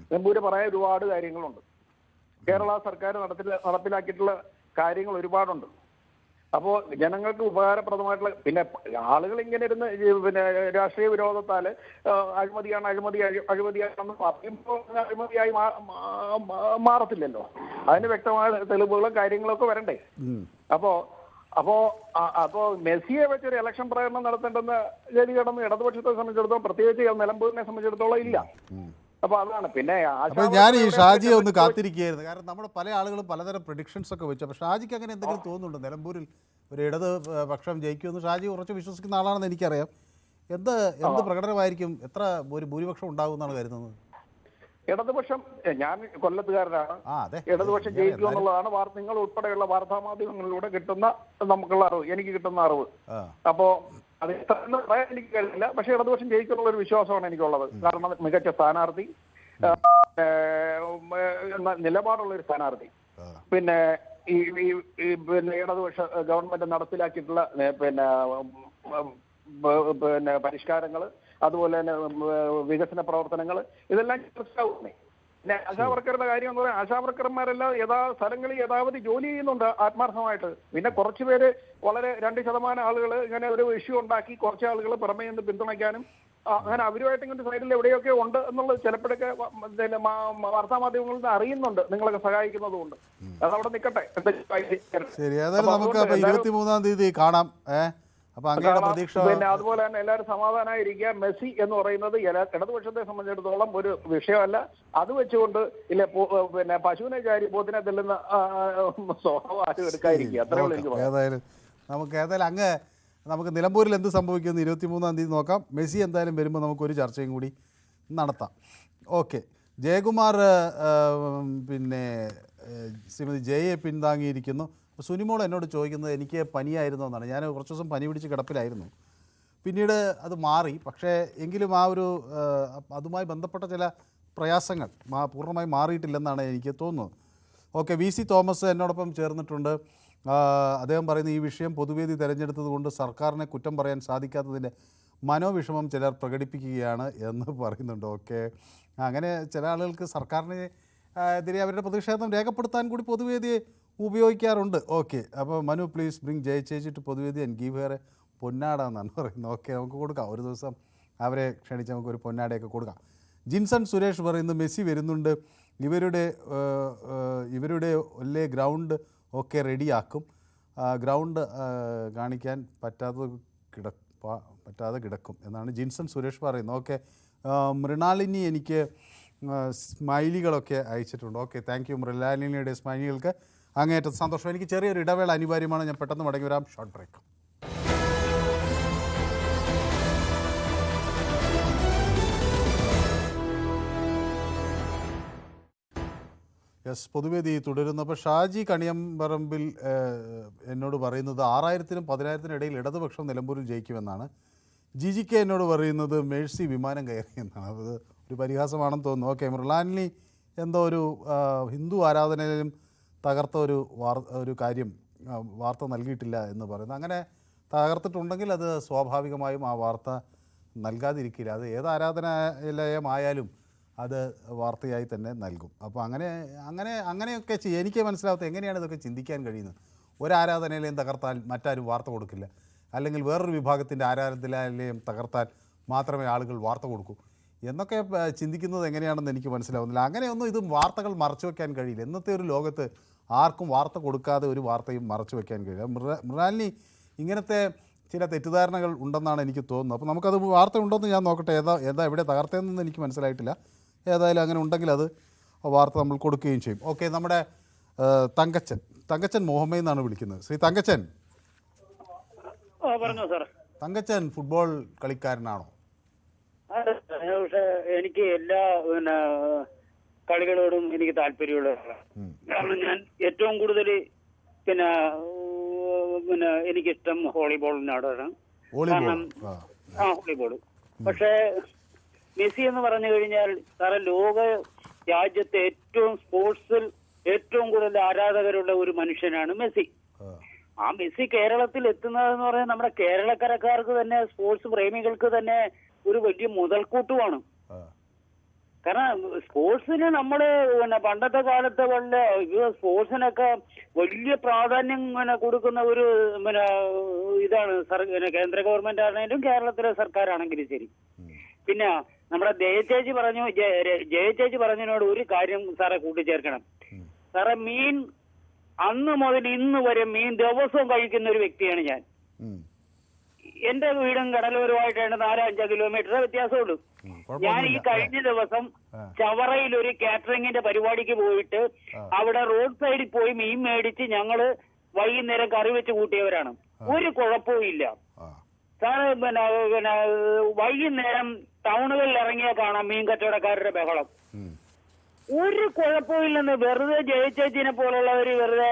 നിലമ്പൂര് പറയാൻ ഒരുപാട് കാര്യങ്ങളുണ്ട്. കേരള സർക്കാർ നടപ്പിലാക്കിയിട്ടുള്ള കാര്യങ്ങൾ ഒരുപാടുണ്ട്. അപ്പോ ജനങ്ങൾക്ക് ഉപകാരപ്രദമായിട്ടുള്ള, പിന്നെ ആളുകൾ ഇങ്ങനെ ഇരുന്ന് പിന്നെ രാഷ്ട്രീയ വിരോധത്താല് അഴിമതിയാണെന്ന് പറയുമ്പോൾ അഴിമതിയായി മാറത്തില്ലല്ലോ. അതിന് വ്യക്തമായ തെളിവുകളും കാര്യങ്ങളൊക്കെ വരണ്ടേ. അപ്പോ മെസ്സിയെ വെച്ചൊരു ഇലക്ഷൻ പ്രചരണം നടത്തേണ്ടെന്ന് ഗതികേടൊന്നും ഇടതുപക്ഷത്തെ സംബന്ധിച്ചിടത്തോളം, പ്രത്യേകിച്ച് നിലമ്പൂരിനെ സംബന്ധിച്ചിടത്തോളം ഇല്ല. അപ്പൊ അതാണ്. പിന്നെ ഞാൻ ഈ ഷാജിയെ ഒന്ന് കാത്തിരിക്കുകയായിരുന്നു, കാരണം നമ്മുടെ പല ആളുകളും പലതരം പ്രഡിക്ഷൻസ് ഒക്കെ വെച്ചു. അപ്പോൾ ഷാജിക്ക് അങ്ങനെ എന്തെങ്കിലും തോന്നുന്നുണ്ടോ നിലമ്പൂരിൽ ഒരു ഇടത് പക്ഷം ജയിക്കുമെന്ന്? ഷാജി ഉറച്ച് വിശ്വസിക്കുന്ന ആളാണെന്ന് എനിക്കറിയാം. എന്ത് പ്രകടനമായിരിക്കും, എത്ര ഒരു ഭൂരിപക്ഷം ഉണ്ടാകുമെന്നാണ് കരുതുന്നത്? ഇടതുപക്ഷം, ഞാൻ കൊല്ലത്തുകാരനാണ്, ഇടതുപക്ഷം ജയിക്കും എന്നുള്ളതാണ് നിങ്ങൾ ഉൾപ്പെടെയുള്ള വാർത്താ മാധ്യമങ്ങളിലൂടെ കിട്ടുന്ന നമുക്കുള്ള അറിവ്, എനിക്ക് കിട്ടുന്ന അറിവ്. അപ്പോ അത് എത്രയെന്ന് പറയാൻ എനിക്ക് കഴിയില്ല, പക്ഷെ ഇടതുപക്ഷം ജയിക്കുന്നുള്ള ഒരു വിശ്വാസമാണ് എനിക്കുള്ളത്. കാരണം മികച്ച സ്ഥാനാർത്ഥി, നിലപാടുള്ള ഒരു സ്ഥാനാർത്ഥി, പിന്നെ ഈ പിന്നെ ഇടതുപക്ഷ ഗവൺമെന്റ് നടപ്പിലാക്കിയിട്ടുള്ള പിന്നെ പരിഷ്കാരങ്ങൾ, അതുപോലെ തന്നെ വികസന പ്രവർത്തനങ്ങൾ, ഇതെല്ലാം ചർച്ചയാവുന്നേ. പിന്നെ ആശാവർക്കറുടെ കാര്യം എന്ന് പറയാൻ, ആശാവർക്കർമാരെല്ലാം സ്ഥലങ്ങളിൽ യഥാവധി ജോലി ചെയ്യുന്നുണ്ട് ആത്മാർത്ഥമായിട്ട്. പിന്നെ കുറച്ചുപേര്, വളരെ 2% ആളുകൾ ഇങ്ങനെ ഒരു ഇഷ്യൂ ഉണ്ടാക്കി കുറച്ച് ആളുകൾ പുറമേ നിന്ന് പിന്തുണയ്ക്കാനും അങ്ങനെ അവരുമായിട്ട് ഇങ്ങോട്ട് സൈഡിൽ എവിടെയൊക്കെ ഉണ്ട് എന്നുള്ളത് ചിലപ്പോഴൊക്കെ വാർത്താ മാധ്യമങ്ങളിൽ നിന്ന് അറിയുന്നുണ്ട്, നിങ്ങളൊക്കെ സഹായിക്കുന്നതുകൊണ്ട്. അതവിടെ നിൽക്കട്ടെ. ശരി, ഏതായാലും നമുക്ക് 23-ാം തീയതി കാണാം. പിന്നെ അതുപോലെ തന്നെ എല്ലാവരും സമാധാനമായിരിക്കുക. മെസ്സി എന്ന് പറയുന്നത് ഇടതുപക്ഷത്തെ സംബന്ധിച്ചിടത്തോളം ഒരു വിഷയമല്ല. അത് വെച്ചുകൊണ്ട് ഇല്ല പിന്നെ പശുവിനെ ചാരി പോത്തിനെ തെല്ലുന്ന സ്വഭാവം ആരും എടുക്കാതിരിക്കുക. അത്രേ ഉള്ളൂ എനിക്ക് പറയാം. ഏതായാലും നമുക്ക് നിലമ്പൂരിൽ എന്ത് സംഭവിക്കുമെന്ന് 23-ാം തീയതി നോക്കാം. മെസ്സി എന്തായാലും വരുമ്പോൾ നമുക്കൊരു ചർച്ചയും കൂടി നടത്താം. ഓക്കെ, ജയകുമാർ പിന്നെ ശ്രീമതി ജയയെ പിന്താങ്ങിയിരിക്കുന്നു. സുനിമോൾ എന്നോട് ചോദിക്കുന്നത് എനിക്ക് പനിയായിരുന്നു എന്നാണ്. ഞാൻ കുറച്ച് ദിവസം പനി പിടിച്ച് കിടപ്പിലായിരുന്നു, പിന്നീട് അത് മാറി. പക്ഷേ എങ്കിലും അതുമായി ബന്ധപ്പെട്ട ചില പ്രയാസങ്ങൾ പൂർണ്ണമായി മാറിയിട്ടില്ലെന്നാണ് എനിക്ക് തോന്നുന്നത്. ഓക്കെ, VC തോമസ് എന്നോടൊപ്പം ചേർന്നിട്ടുണ്ട്. അദ്ദേഹം പറയുന്നത് ഈ വിഷയം പൊതുവേദി തിരഞ്ഞെടുത്തത് കൊണ്ട് സർക്കാരിനെ കുറ്റം പറയാൻ സാധിക്കാത്തതിൻ്റെ മനോവിഷമം ചിലർ പ്രകടിപ്പിക്കുകയാണ് എന്ന് പറയുന്നുണ്ട്. ഓക്കെ, അങ്ങനെ ചില ആളുകൾക്ക് സർക്കാരിനെ എതിരെ അവരുടെ പ്രതിഷേധം രേഖപ്പെടുത്താൻ കൂടി പൊതുവേദിയെ ഉപയോഗിക്കാറുണ്ട്. ഓക്കെ, അപ്പോൾ Manu please bring Jaya chechi to pothuvedi and give her a ponnada എന്നാണ് പറയുന്നത്. ഓക്കെ, നമുക്ക് കൊടുക്കാം, ഒരു ദിവസം അവരെ ക്ഷണിച്ച് നമുക്കൊരു പൊന്നാടയൊക്കെ കൊടുക്കാം. ജിൻസൺ സുരേഷ് പറയുന്നു മെസ്സി വരുന്നുണ്ട്, ഇവരുടെ ഒല്ലേ ഗ്രൗണ്ട് ഒക്കെ റെഡിയാക്കും, ഗ്രൗണ്ട് കാണിക്കാൻ പറ്റാതെ കിടക്കും എന്നാണ് ജിൻസൺ സുരേഷ് പറയുന്നത്. ഓക്കെ, മൃണാലിനി എനിക്ക് സ്മൈലികളൊക്കെ അയച്ചിട്ടുണ്ട്. ഓക്കെ, താങ്ക് യു മൃണാലിനിയുടെ സ്മൈലികൾക്ക് അങ്ങേയറ്റം സന്തോഷം. എനിക്ക് ചെറിയൊരു ഇടവേള അനിവാര്യമാണ്, ഞാൻ പെട്ടെന്ന് മടങ്ങി വരാം. Short break. പൊതുവേദി തുടരുന്നു. അപ്പോൾ ഷാജി കണിയമ്പറമ്പിൽ എന്നോട് പറയുന്നത് 6000-നും 10,000-നും ഇടയിൽ ഇടതുപക്ഷം നിലമ്പൂരിൽ ജയിക്കുമെന്നാണ്. GGK എന്നോട് പറയുന്നത് മേഴ്സി വിമാനം കയറി എന്നാണ്. അത് ഒരു പരിഹാസമാണെന്ന് തോന്നുന്നു. ഓക്കെ, മൃണാലിനി എന്തോ ഒരു ഹിന്ദു ആരാധനയിലും തകർത്ത ഒരു കാര്യം വാർത്ത നൽകിയിട്ടില്ല എന്ന് പറയുന്നു. അങ്ങനെ തകർത്തിട്ടുണ്ടെങ്കിൽ അത് സ്വാഭാവികമായും ആ വാർത്ത നൽകാതിരിക്കില്ല. അത് ഏത് ആരാധനാലയമായാലും അത് വാർത്തയായി തന്നെ നൽകും. അപ്പോൾ അങ്ങനെയൊക്കെ ചെയ്യും. എനിക്ക് മനസ്സിലാവാത്ത എങ്ങനെയാണ് ഇതൊക്കെ ചിന്തിക്കാൻ കഴിയുന്നത്? ഒരാരാധനാലയം തകർത്താൽ മറ്റാരും വാർത്ത കൊടുക്കില്ല, അല്ലെങ്കിൽ വേറൊരു വിഭാഗത്തിൻ്റെ ആരാധനാലയം തകർത്താൽ മാത്രമേ ആളുകൾ വാർത്ത കൊടുക്കൂ എന്നൊക്കെ ചിന്തിക്കുന്നത് എങ്ങനെയാണെന്ന് എനിക്ക് മനസ്സിലാവുന്നില്ല. അങ്ങനെയൊന്നും ഇത് വാർത്തകൾ മറച്ചു വയ്ക്കാൻ കഴിയില്ല. ഇന്നത്തെ ഒരു ലോകത്ത് ആർക്കും വാർത്ത കൊടുക്കാതെ ഒരു വാർത്തയും മറച്ചു വയ്ക്കാൻ കഴിയില്ല. മൃണാലിനി ഇങ്ങനത്തെ ചില തെറ്റിദ്ധാരണകൾ ഉണ്ടെന്നാണ് എനിക്ക് തോന്നുന്നത്. അപ്പോൾ നമുക്കത് വാർത്ത ഉണ്ടോയെന്ന് ഞാൻ നോക്കട്ടെ. എവിടെ തകർത്തതെന്നൊന്നും എനിക്ക് മനസ്സിലായിട്ടില്ല. ഏതായാലും അങ്ങനെ ഉണ്ടെങ്കിൽ അത് വാർത്ത നമ്മൾ കൊടുക്കുകയും ചെയ്യും. ഓക്കെ, നമ്മുടെ തങ്കച്ചൻ മുഹമ്മദ് എന്നാണ് വിളിക്കുന്നത്. ശ്രീ തങ്കച്ചൻ, തങ്കച്ചൻ ഫുട്ബോൾ കളിക്കാരനാണോ? പക്ഷെ എനിക്ക് എല്ലാ കളികളോടും എനിക്ക് താല്പര്യമുള്ള, കാരണം ഞാൻ ഏറ്റവും കൂടുതൽ എനിക്കിഷ്ടം വോളിബോളിനോടാണ്. കാരണം വോളിബോൾ. പക്ഷേ മെസ്സി എന്ന് പറഞ്ഞു കഴിഞ്ഞാൽ സാറേ, ലോക രാജ്യത്തെ ഏറ്റവും സ്പോർട്സിൽ ഏറ്റവും കൂടുതൽ ആരാധകരുള്ള ഒരു മനുഷ്യനാണ് മെസ്സി. ആ മെസ്സി കേരളത്തിൽ എത്തുന്നതെന്ന് പറഞ്ഞാൽ നമ്മുടെ കേരളക്കരക്കാർക്ക് തന്നെ, സ്പോർട്സ് പ്രേമികൾക്ക് തന്നെ ഒരു വലിയ മുതൽക്കൂട്ടുമാണ്. കാരണം സ്പോർട്സിന് നമ്മള് പിന്നെ പണ്ടത്തെ കാലത്തെ പോലെ സ്പോർട്സിനൊക്കെ വലിയ പ്രാധാന്യം പിന്നെ കൊടുക്കുന്ന ഒരു പിന്നെ ഇതാണ് കേന്ദ്ര ഗവൺമെന്റ് ആണെങ്കിലും കേരളത്തിലെ സർക്കാരാണെങ്കിലും ശരി. പിന്നെ നമ്മുടെ ജയചേച്ചി പറഞ്ഞതിനോട് ഒരു കാര്യം സാറെ കൂട്ടിച്ചേർക്കണം. സാറെ മീൻ അന്ന് മുതൽ ഇന്ന് വരെ മീൻ ദിവസവും കഴിക്കുന്ന ഒരു വ്യക്തിയാണ് ഞാൻ. എന്റെ വീടും കടലോരമായിട്ടാണ് 4-5 കിലോമീറ്റർ വ്യത്യാസമുള്ളൂ. ഞാൻ ഈ കഴിഞ്ഞ ദിവസം ചവറയിൽ ഒരു കാറ്ററിംഗിന്റെ പരിപാടിക്ക് പോയിട്ട് അവിടെ റോഡ് സൈഡിൽ പോയി മീൻ മേടിച്ച് ഞങ്ങള് വൈകുന്നേരം കറി വെച്ച് കൂട്ടിയവരാണ്. ഒരു കുഴപ്പവും ഇല്ല സാറ്. പിന്നെ വൈകുന്നേരം ടൗണുകളിൽ ഇറങ്ങിയാൽ കാണാം മീൻ കച്ചവടക്കാരുടെ ബഹളം. ഒരു കുഴപ്പമില്ലെന്ന് വെറുതെ ജയചേച്ചിനെ പോലുള്ളവര് വെറുതെ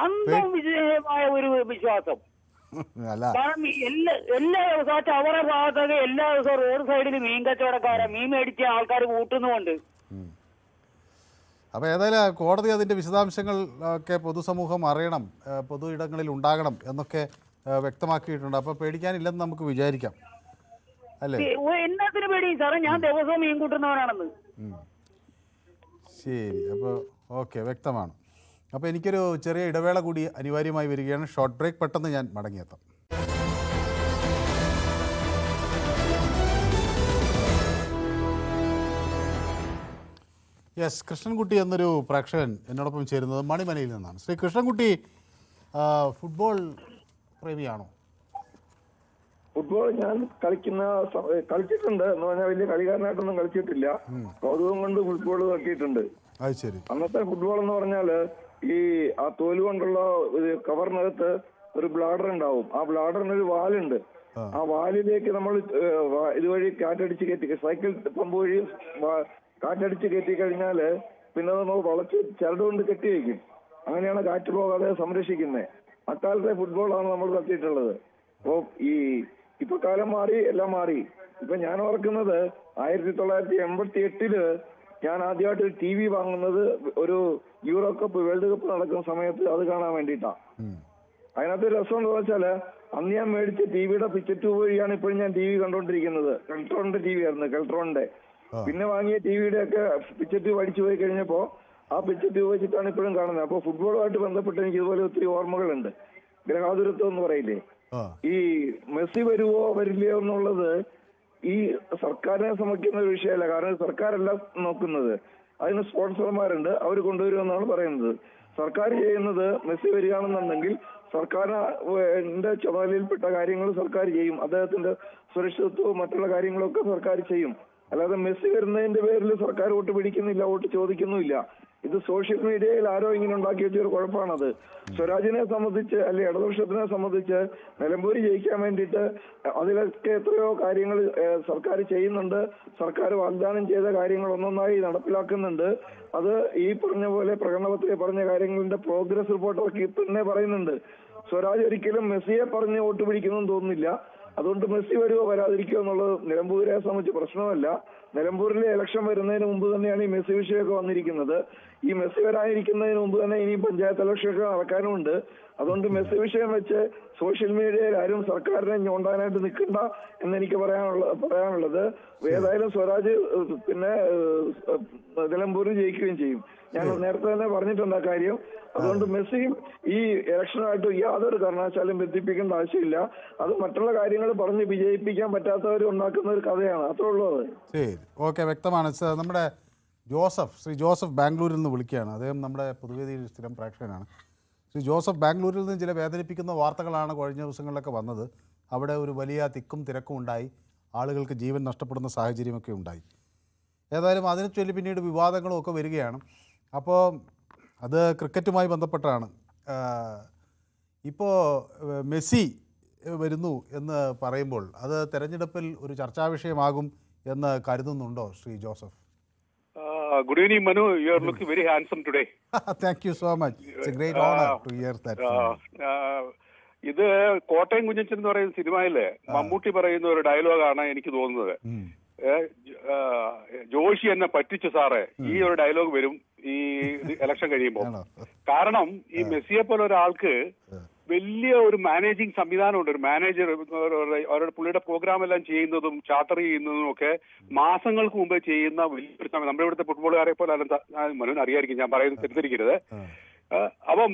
അന്ധവിജയമായ ഒരു വിശ്വാസം. കാരണം എല്ലാ ദിവസവും ചവറ ഭാഗത്തൊക്കെ എല്ലാ ദിവസവും റോഡ് സൈഡിൽ മീൻ കച്ചവടക്കാരെ മീൻ മേടിച്ച ആൾക്കാർ കൂട്ടുന്നുമുണ്ട്. അപ്പോൾ ഏതായാലും കോടതി അതിൻ്റെ വിശദാംശങ്ങൾ ഒക്കെ പൊതുസമൂഹം അറിയണം, പൊതു ഇടങ്ങളിൽ ഉണ്ടാകണം എന്നൊക്കെ വ്യക്തമാക്കിയിട്ടുണ്ട്. അപ്പോൾ പേടിക്കാനില്ലെന്ന് നമുക്ക് വിചാരിക്കാം അല്ലേ? എന്നതിന് പേടിയും സാറേ, ഞാൻ ദിവസവും മീൻ കൂട്ടുന്നവനാണെന്ന്. ശരി, അപ്പോൾ ഓക്കെ, വ്യക്തമാണ്. അപ്പോൾ എനിക്കൊരു ചെറിയ ഇടവേള കൂടി അനിവാര്യമായി വരികയാണ്. ഷോർട്ട് ബ്രേക്ക്, പെട്ടെന്ന് ഞാൻ മടങ്ങിയെത്താം. യെസ്, കൃഷ്ണൻകുട്ടി എന്നൊരു പ്രേക്ഷകൻ എന്നോടൊപ്പം ചേരുന്നത് മണിമലയിൽ നിന്നാണ്. ശ്രീ കൃഷ്ണൻകുട്ടി, ഫുട്ബോൾ പ്രേമിയാണോ? ഫുട്ബോൾ ഞാൻ കളിച്ചിട്ടുണ്ട് എന്ന് പറഞ്ഞാൽ വലിയ കളിക്കാരനായിട്ടൊന്നും കളിച്ചിട്ടില്ല. കൗതുകം കൊണ്ട് ഫുട്ബോൾ നോക്കിയിട്ടുണ്ട്. അന്നത്തെ ഫുട്ബോൾ എന്ന് പറഞ്ഞാല് ഈ ആ തോല് കൊണ്ടുള്ള ഒരു കവറിനകത്ത് ഒരു ബ്ലാഡർ ഉണ്ടാവും. ആ ബ്ലാഡറിന് ഒരു വാലുണ്ട്. ആ വാലിലേക്ക് നമ്മൾ ഇതുവഴി കാറ്റടിച്ച് കയറ്റി, സൈക്കിൾ പമ്പ് വഴി കാറ്റടിച്ച് കയറ്റി കഴിഞ്ഞാല് പിന്നെ നമ്മൾ വളച്ച് ചരടുകൊണ്ട് കെട്ടി വയ്ക്കും. അങ്ങനെയാണ് കാറ്റ് പോകാതെ സംരക്ഷിക്കുന്നത്. അക്കാലത്തെ ഫുട്ബോളാണ് നമ്മൾ കളിച്ചിട്ടുള്ളത്. അപ്പോ ഇപ്പൊ കാലം മാറി, എല്ലാം മാറി. ഇപ്പൊ ഞാൻ ഓർക്കുന്നത് 1988 ഞാൻ ആദ്യമായിട്ട് TV വാങ്ങുന്നത് ഒരു യൂറോ കപ്പ്, വേൾഡ് കപ്പ് നടക്കുന്ന സമയത്ത് അത് കാണാൻ വേണ്ടിയിട്ടാ. അതിനകത്ത് രസം എന്താ വെച്ചാല് അന്ന് ഞാൻ മേടിച്ച ടിവിയുടെ പിക്ചർ ട്യൂബ് വഴിയാണ് ഇപ്പോഴും ഞാൻ TV കണ്ടോണ്ടിരിക്കുന്നത്. കെൽട്രോണിന്റെ TV ആയിരുന്നു, കെൽട്രോണിന്റെ. പിന്നെ വാങ്ങിയ ടിവിയുടെ ഒക്കെ പിക്ചർ ട്യൂബ് അടിച്ചു പോയി കഴിഞ്ഞപ്പോ ആ പിക്ചർ ട്യൂബ് വെച്ചിട്ടാണ് ഇപ്പോഴും കാണുന്നത്. അപ്പൊ ഫുട്ബോളുമായിട്ട് ബന്ധപ്പെട്ട് എനിക്ക് ഇതുപോലെ ഒത്തിരി ഓർമ്മകളുണ്ട്. ഗ്രഹാതുരത്വം എന്ന് പറയില്ലേ, ഈ മെസ്സി വരുവോ വരില്ലയോ എന്നുള്ളത് ഈ സർക്കാരിനെ സമയ്ക്കുന്ന ഒരു വിഷയമല്ല. കാരണം സർക്കാരല്ല നോക്കുന്നത്, അതിന് സ്പോൺസർമാരുണ്ട്, അവർ കൊണ്ടുവരുമെന്നാണ് പറയുന്നത്. സർക്കാർ ചെയ്യുന്നത് മെസ്സി വരികയാണെന്നുണ്ടെങ്കിൽ സർക്കാരിന്റെ ചുമതലയിൽപ്പെട്ട കാര്യങ്ങൾ സർക്കാർ ചെയ്യും. അദ്ദേഹത്തിന്റെ സുരക്ഷിതത്വവും മറ്റുള്ള കാര്യങ്ങളൊക്കെ സർക്കാർ ചെയ്യും. അല്ലാതെ മെസ്സി വരുന്നതിന്റെ പേരിൽ സർക്കാർ വോട്ട് പിടിക്കുന്നില്ല, വോട്ട് ചോദിക്കുന്നുമില്ല. ഇത് സോഷ്യൽ മീഡിയയിൽ ആരോ ഇങ്ങനെ ഉണ്ടാക്കി വെച്ചൊരു കുഴപ്പമാണത്. സ്വരാജിനെ സംബന്ധിച്ച് അല്ലെങ്കിൽ ഇടതുപക്ഷത്തിനെ സംബന്ധിച്ച് നിലമ്പൂർ ജയിക്കാൻ വേണ്ടിയിട്ട് അതിലൊക്കെ എത്രയോ കാര്യങ്ങൾ സർക്കാർ ചെയ്യുന്നുണ്ട്. സർക്കാർ വാഗ്ദാനം ചെയ്ത കാര്യങ്ങൾ ഒന്നൊന്നായി നടപ്പിലാക്കുന്നുണ്ട്. അത് ഈ പറഞ്ഞ പോലെ പ്രകടനപത്രിക പറഞ്ഞ കാര്യങ്ങളുടെ പ്രോഗ്രസ് റിപ്പോർട്ടൊക്കെ തന്നെ പറയുന്നുണ്ട്. സ്വരാജ് ഒരിക്കലും മെസ്സിയെ പറഞ്ഞ് വോട്ട് പിടിക്കുമെന്ന് തോന്നുന്നില്ല. അതുകൊണ്ട് മെസ്സി വരുമോ വരാതിരിക്കുമോ എന്നുള്ളത് നിലമ്പൂരിനെ സംബന്ധിച്ച് പ്രശ്നമല്ല. നിലമ്പൂരിലെ ഇലക്ഷൻ വരുന്നതിന് മുമ്പ് തന്നെയാണ് ഈ മെസ്സി വിഷയമൊക്കെ വന്നിരിക്കുന്നത്. ഈ മെസ്സി വരാനിരിക്കുന്നതിന് മുമ്പ് തന്നെ ഇനി പഞ്ചായത്ത് ഇലക്ഷനൊക്കെ നടക്കാനുമുണ്ട്. അതുകൊണ്ട് മെസ്സി വിഷയം വെച്ച് സോഷ്യൽ മീഡിയയിൽ ആരും സർക്കാരിനെ ഞോണ്ടാനായിട്ട് നിൽക്കണ്ട എന്നെനിക്ക് പറയാനുള്ളത്. ഏതായാലും സ്വരാജ് പിന്നെ നിലമ്പൂരിൽ ജയിക്കുകയും ചെയ്യും. ഞാൻ നേരത്തെ തന്നെ പറഞ്ഞിട്ടുണ്ട് ആ കാര്യം. അതുകൊണ്ട് മെസ്സിയും ഈ ഇലക്ഷനുമായിട്ട് യാതൊരു കാരണവശാലും ബന്ധിപ്പിക്കേണ്ട ആവശ്യമില്ല. അത് മറ്റുള്ള കാര്യങ്ങൾ പറഞ്ഞ് വിജയിപ്പിക്കാൻ പറ്റാത്തവർ ഉണ്ടാക്കുന്ന ഒരു കഥയാണ്. അത്രേ ഉള്ളൂ. അത് ശരി, ഓക്കെ, വ്യക്തമാണ്. നമ്മുടെ ശ്രീ ജോസഫ് ബാംഗ്ലൂരിൽ നിന്ന് വിളിക്കുകയാണ്. അദ്ദേഹം നമ്മുടെ പൊതുവേദിയിൽ സ്ഥിരം പ്രേക്ഷകനാണ്. ശ്രീ ജോസഫ്, ബാംഗ്ലൂരിൽ നിന്ന് ചില വേദനിപ്പിക്കുന്ന വാർത്തകളാണ് കഴിഞ്ഞ ദിവസങ്ങളിലൊക്കെ വന്നത്. അവിടെ ഒരു വലിയ തിക്കും തിരക്കും ഉണ്ടായി, ആളുകൾക്ക് ജീവൻ നഷ്ടപ്പെടുന്ന സാഹചര്യമൊക്കെ ഉണ്ടായി. ഏതായാലും അതിനെ ചൊല്ലി പിന്നീട് വിവാദങ്ങളും ഒക്കെ വരികയാണ്. അപ്പോൾ അത് ക്രിക്കറ്റുമായി ബന്ധപ്പെട്ടാണ്. ഇപ്പോൾ മെസ്സി വരുന്നു എന്ന് പറയുമ്പോൾ അത് തെരഞ്ഞെടുപ്പിൽ ഒരു ചർച്ചാ വിഷയമാകും എന്ന് കരുതുന്നുണ്ടോ Shri Joseph? Good evening, Manu. You are looking very handsome today. Thank you so much. It's a great honor to hear that. ഇത് കോട്ടയം കുഞ്ഞച്ചൻ എന്ന് പറയുന്ന സിനിമയിലെ മമ്മൂട്ടി പറയുന്ന ഒരു ഡയലോഗാണ് എനിക്ക് തോന്നുന്നത്. ജോഷി എന്നെ പറ്റിച്ചു സാറേ, ഈ ഒരു ഡയലോഗ് വരും ഈ ഇലക്ഷൻ കഴിയുമ്പോൾ. കാരണം ഈ മെസ്സിയെ പോലെ ഒരാൾക്ക് വലിയ ഒരു മാനേജിങ് സംവിധാനമുണ്ട്. ഒരു മാനേജർ അവരുടെ പുള്ളിയുടെ പ്രോഗ്രാം എല്ലാം ചെയ്യുന്നതും ചാർട്ടർ ചെയ്യുന്നതും ഒക്കെ മാസങ്ങൾക്ക് മുമ്പേ ചെയ്യുന്ന വലിയൊരു സമയം. നമ്മുടെ ഇവിടുത്തെ ഫുട്ബോളുകാരെ പോലെ മനോന് അറിയായിരിക്കും, ഞാൻ പറയുന്നത് തെറ്റിദ്ധരിക്കരുത്. അപ്പം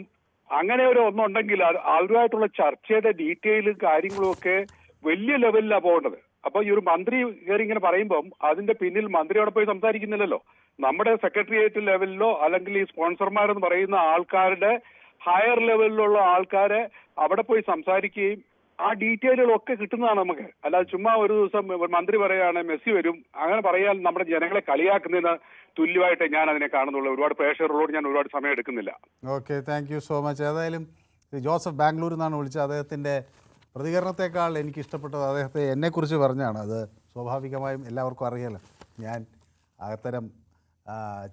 അങ്ങനെ ഒരു ഒന്നുണ്ടെങ്കിൽ അവരുമായിട്ടുള്ള ചർച്ചയുടെ ഡീറ്റെയിലും കാര്യങ്ങളും ഒക്കെ വലിയ ലെവലിലാണ് പോകേണ്ടത്. അപ്പൊ ഈ ഒരു മന്ത്രി കയറി ഇങ്ങനെ പറയുമ്പം അതിന്റെ പിന്നിൽ മന്ത്രിയോടെ പോയി സംസാരിക്കുന്നില്ലല്ലോ. നമ്മുടെ സെക്രട്ടേറിയറ്റ് ലെവലിലോ അല്ലെങ്കിൽ ഈ സ്പോൺസർമാരെന്ന് പറയുന്ന ആൾക്കാരുടെ ഹയർ ലെവലിലുള്ള ആൾക്കാരെ അവിടെ പോയി സംസാരിക്കുകയും ആ ഡീറ്റെയിലുകളൊക്കെ കിട്ടുന്നതാണ് നമുക്ക്. അല്ലാതെ ചുമ്മാ ഒരു ദിവസം മന്ത്രി പറയാണ് മെസ്സി വരും അങ്ങനെ പറയാൻ നമ്മുടെ ജനങ്ങളെ കളിയാക്കുന്നതിന് തുല്യമായിട്ട് ഞാൻ അതിനെ കാണുന്നുള്ളൂ. ഒരുപാട് പ്രേക്ഷകരോട് ഞാൻ ഒരുപാട് സമയം എടുക്കുന്നില്ല. Okay, thank you so much. ഏതായാലും ജോസഫ് ബാംഗ്ലൂരിൽ നിന്നാണ് വിളിച്ചത്. അദ്ദേഹത്തിൻ്റെ പ്രതികരണത്തെക്കാൾ എനിക്ക് ഇഷ്ടപ്പെട്ടത് അദ്ദേഹത്തെ എന്നെക്കുറിച്ച് പറഞ്ഞാണ്. അത് സ്വാഭാവികമായും എല്ലാവർക്കും അറിയാലോ, ഞാൻ അത്തരം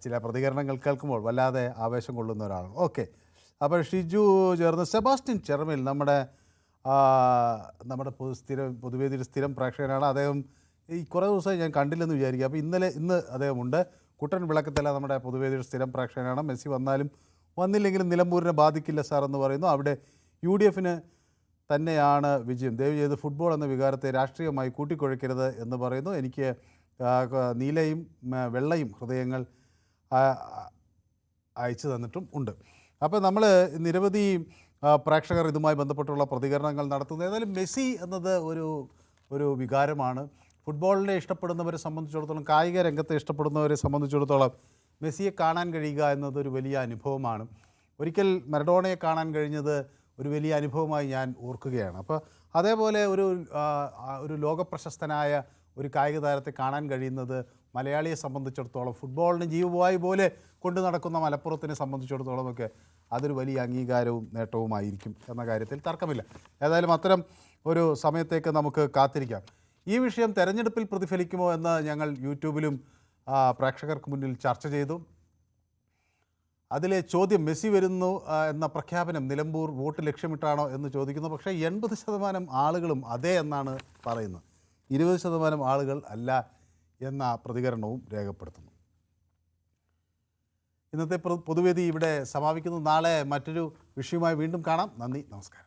ചില പ്രതികരണങ്ങൾ കേൾക്കുമ്പോൾ വല്ലാതെ ആവേശം കൊള്ളുന്ന ഒരാളാണ്. ഓക്കെ, അപ്പോൾ ഷിജു ചേർന്ന് സെബാസ്റ്റ്യൻ ചെറുമിൽ നമ്മുടെ പൊതുവേദിയുടെ സ്ഥിരം പ്രേക്ഷകനാണ്. അദ്ദേഹം ഈ കുറേ ദിവസമായി ഞാൻ കണ്ടില്ലെന്ന് വിചാരിക്കുക. അപ്പോൾ ഇന്ന് അദ്ദേഹമുണ്ട്. കുട്ടൻ വിളക്കത്തല നമ്മുടെ പൊതുവേദിയുടെ സ്ഥിരം പ്രേക്ഷകനാണ്. മെസ്സി വന്നാലും വന്നില്ലെങ്കിലും നിലമ്പൂരിനെ ബാധിക്കില്ല സാർ എന്ന് പറയുന്നു. അവിടെ UDF തന്നെയാണ് വിജയം. ദയവ് ചെയ്ത് ഫുട്ബോൾ എന്ന വികാരത്തെ രാഷ്ട്രീയമായി കൂട്ടിക്കുഴയ്ക്കരുത് എന്ന് പറയുന്നു. എനിക്ക് നീലയും വെള്ളയും ഹൃദയങ്ങൾ അയച്ചു തന്നിട്ടും ഉണ്ട്. അപ്പോൾ നമ്മൾ നിരവധി പ്രേക്ഷകർ ഇതുമായി ബന്ധപ്പെട്ടുള്ള പ്രതികരണങ്ങൾ നടത്തുന്നു. ഏതായാലും മെസ്സി എന്നത് ഒരു വികാരമാണ്. ഫുട്ബോളിനെ ഇഷ്ടപ്പെടുന്നവരെ സംബന്ധിച്ചിടത്തോളം, കായിക രംഗത്തെ ഇഷ്ടപ്പെടുന്നവരെ സംബന്ധിച്ചിടത്തോളം മെസ്സിയെ കാണാൻ കഴിയുക എന്നതൊരു വലിയ അനുഭവമാണ്. ഒരിക്കൽ മറഡോണയെ കാണാൻ കഴിഞ്ഞത് ഒരു വലിയ അനുഭവമായി ഞാൻ ഓർക്കുകയാണ്. അപ്പോൾ അതേപോലെ ഒരു ലോകപ്രശസ്തനായ ഒരു കായിക താരത്തെ കാണാൻ കഴിയുന്നത് മലയാളിയെ സംബന്ധിച്ചിടത്തോളം, ഫുട്ബോളിന് ജീവവായു പോലെ കൊണ്ടു നടക്കുന്ന മലപ്പുറത്തിനെ സംബന്ധിച്ചിടത്തോളമൊക്കെ അതൊരു വലിയ അംഗീകാരവും നേട്ടവുമായിരിക്കും എന്ന കാര്യത്തിൽ തർക്കമില്ല. ഏതായാലും അത്തരം ഒരു സമയത്തേക്ക് നമുക്ക് കാത്തിരിക്കാം. ഈ വിഷയം തെരഞ്ഞെടുപ്പിൽ പ്രതിഫലിക്കുമോ എന്ന് ഞങ്ങൾ യൂട്യൂബിലും പ്രേക്ഷകർക്ക് മുന്നിൽ ചർച്ച ചെയ്തു. അതിലെ ചോദ്യം മെസ്സി വരുന്നു എന്ന പ്രഖ്യാപനം നിലമ്പൂർ വോട്ട് ലക്ഷ്യമിട്ടാണോ എന്ന് ചോദിക്കുന്നു. പക്ഷേ 80% ആളുകളും അതെ എന്നാണ് പറയുന്നത്. 20% ആളുകൾ അല്ല എന്ന പ്രതികരണവും രേഖപ്പെടുത്തുന്നു. ഇന്നത്തെ പൊതുവേദി ഇവിടെ സമാപിക്കുന്നു. നാളെ മറ്റൊരു വിഷയവുമായി വീണ്ടും കാണാം. നന്ദി, നമസ്കാരം.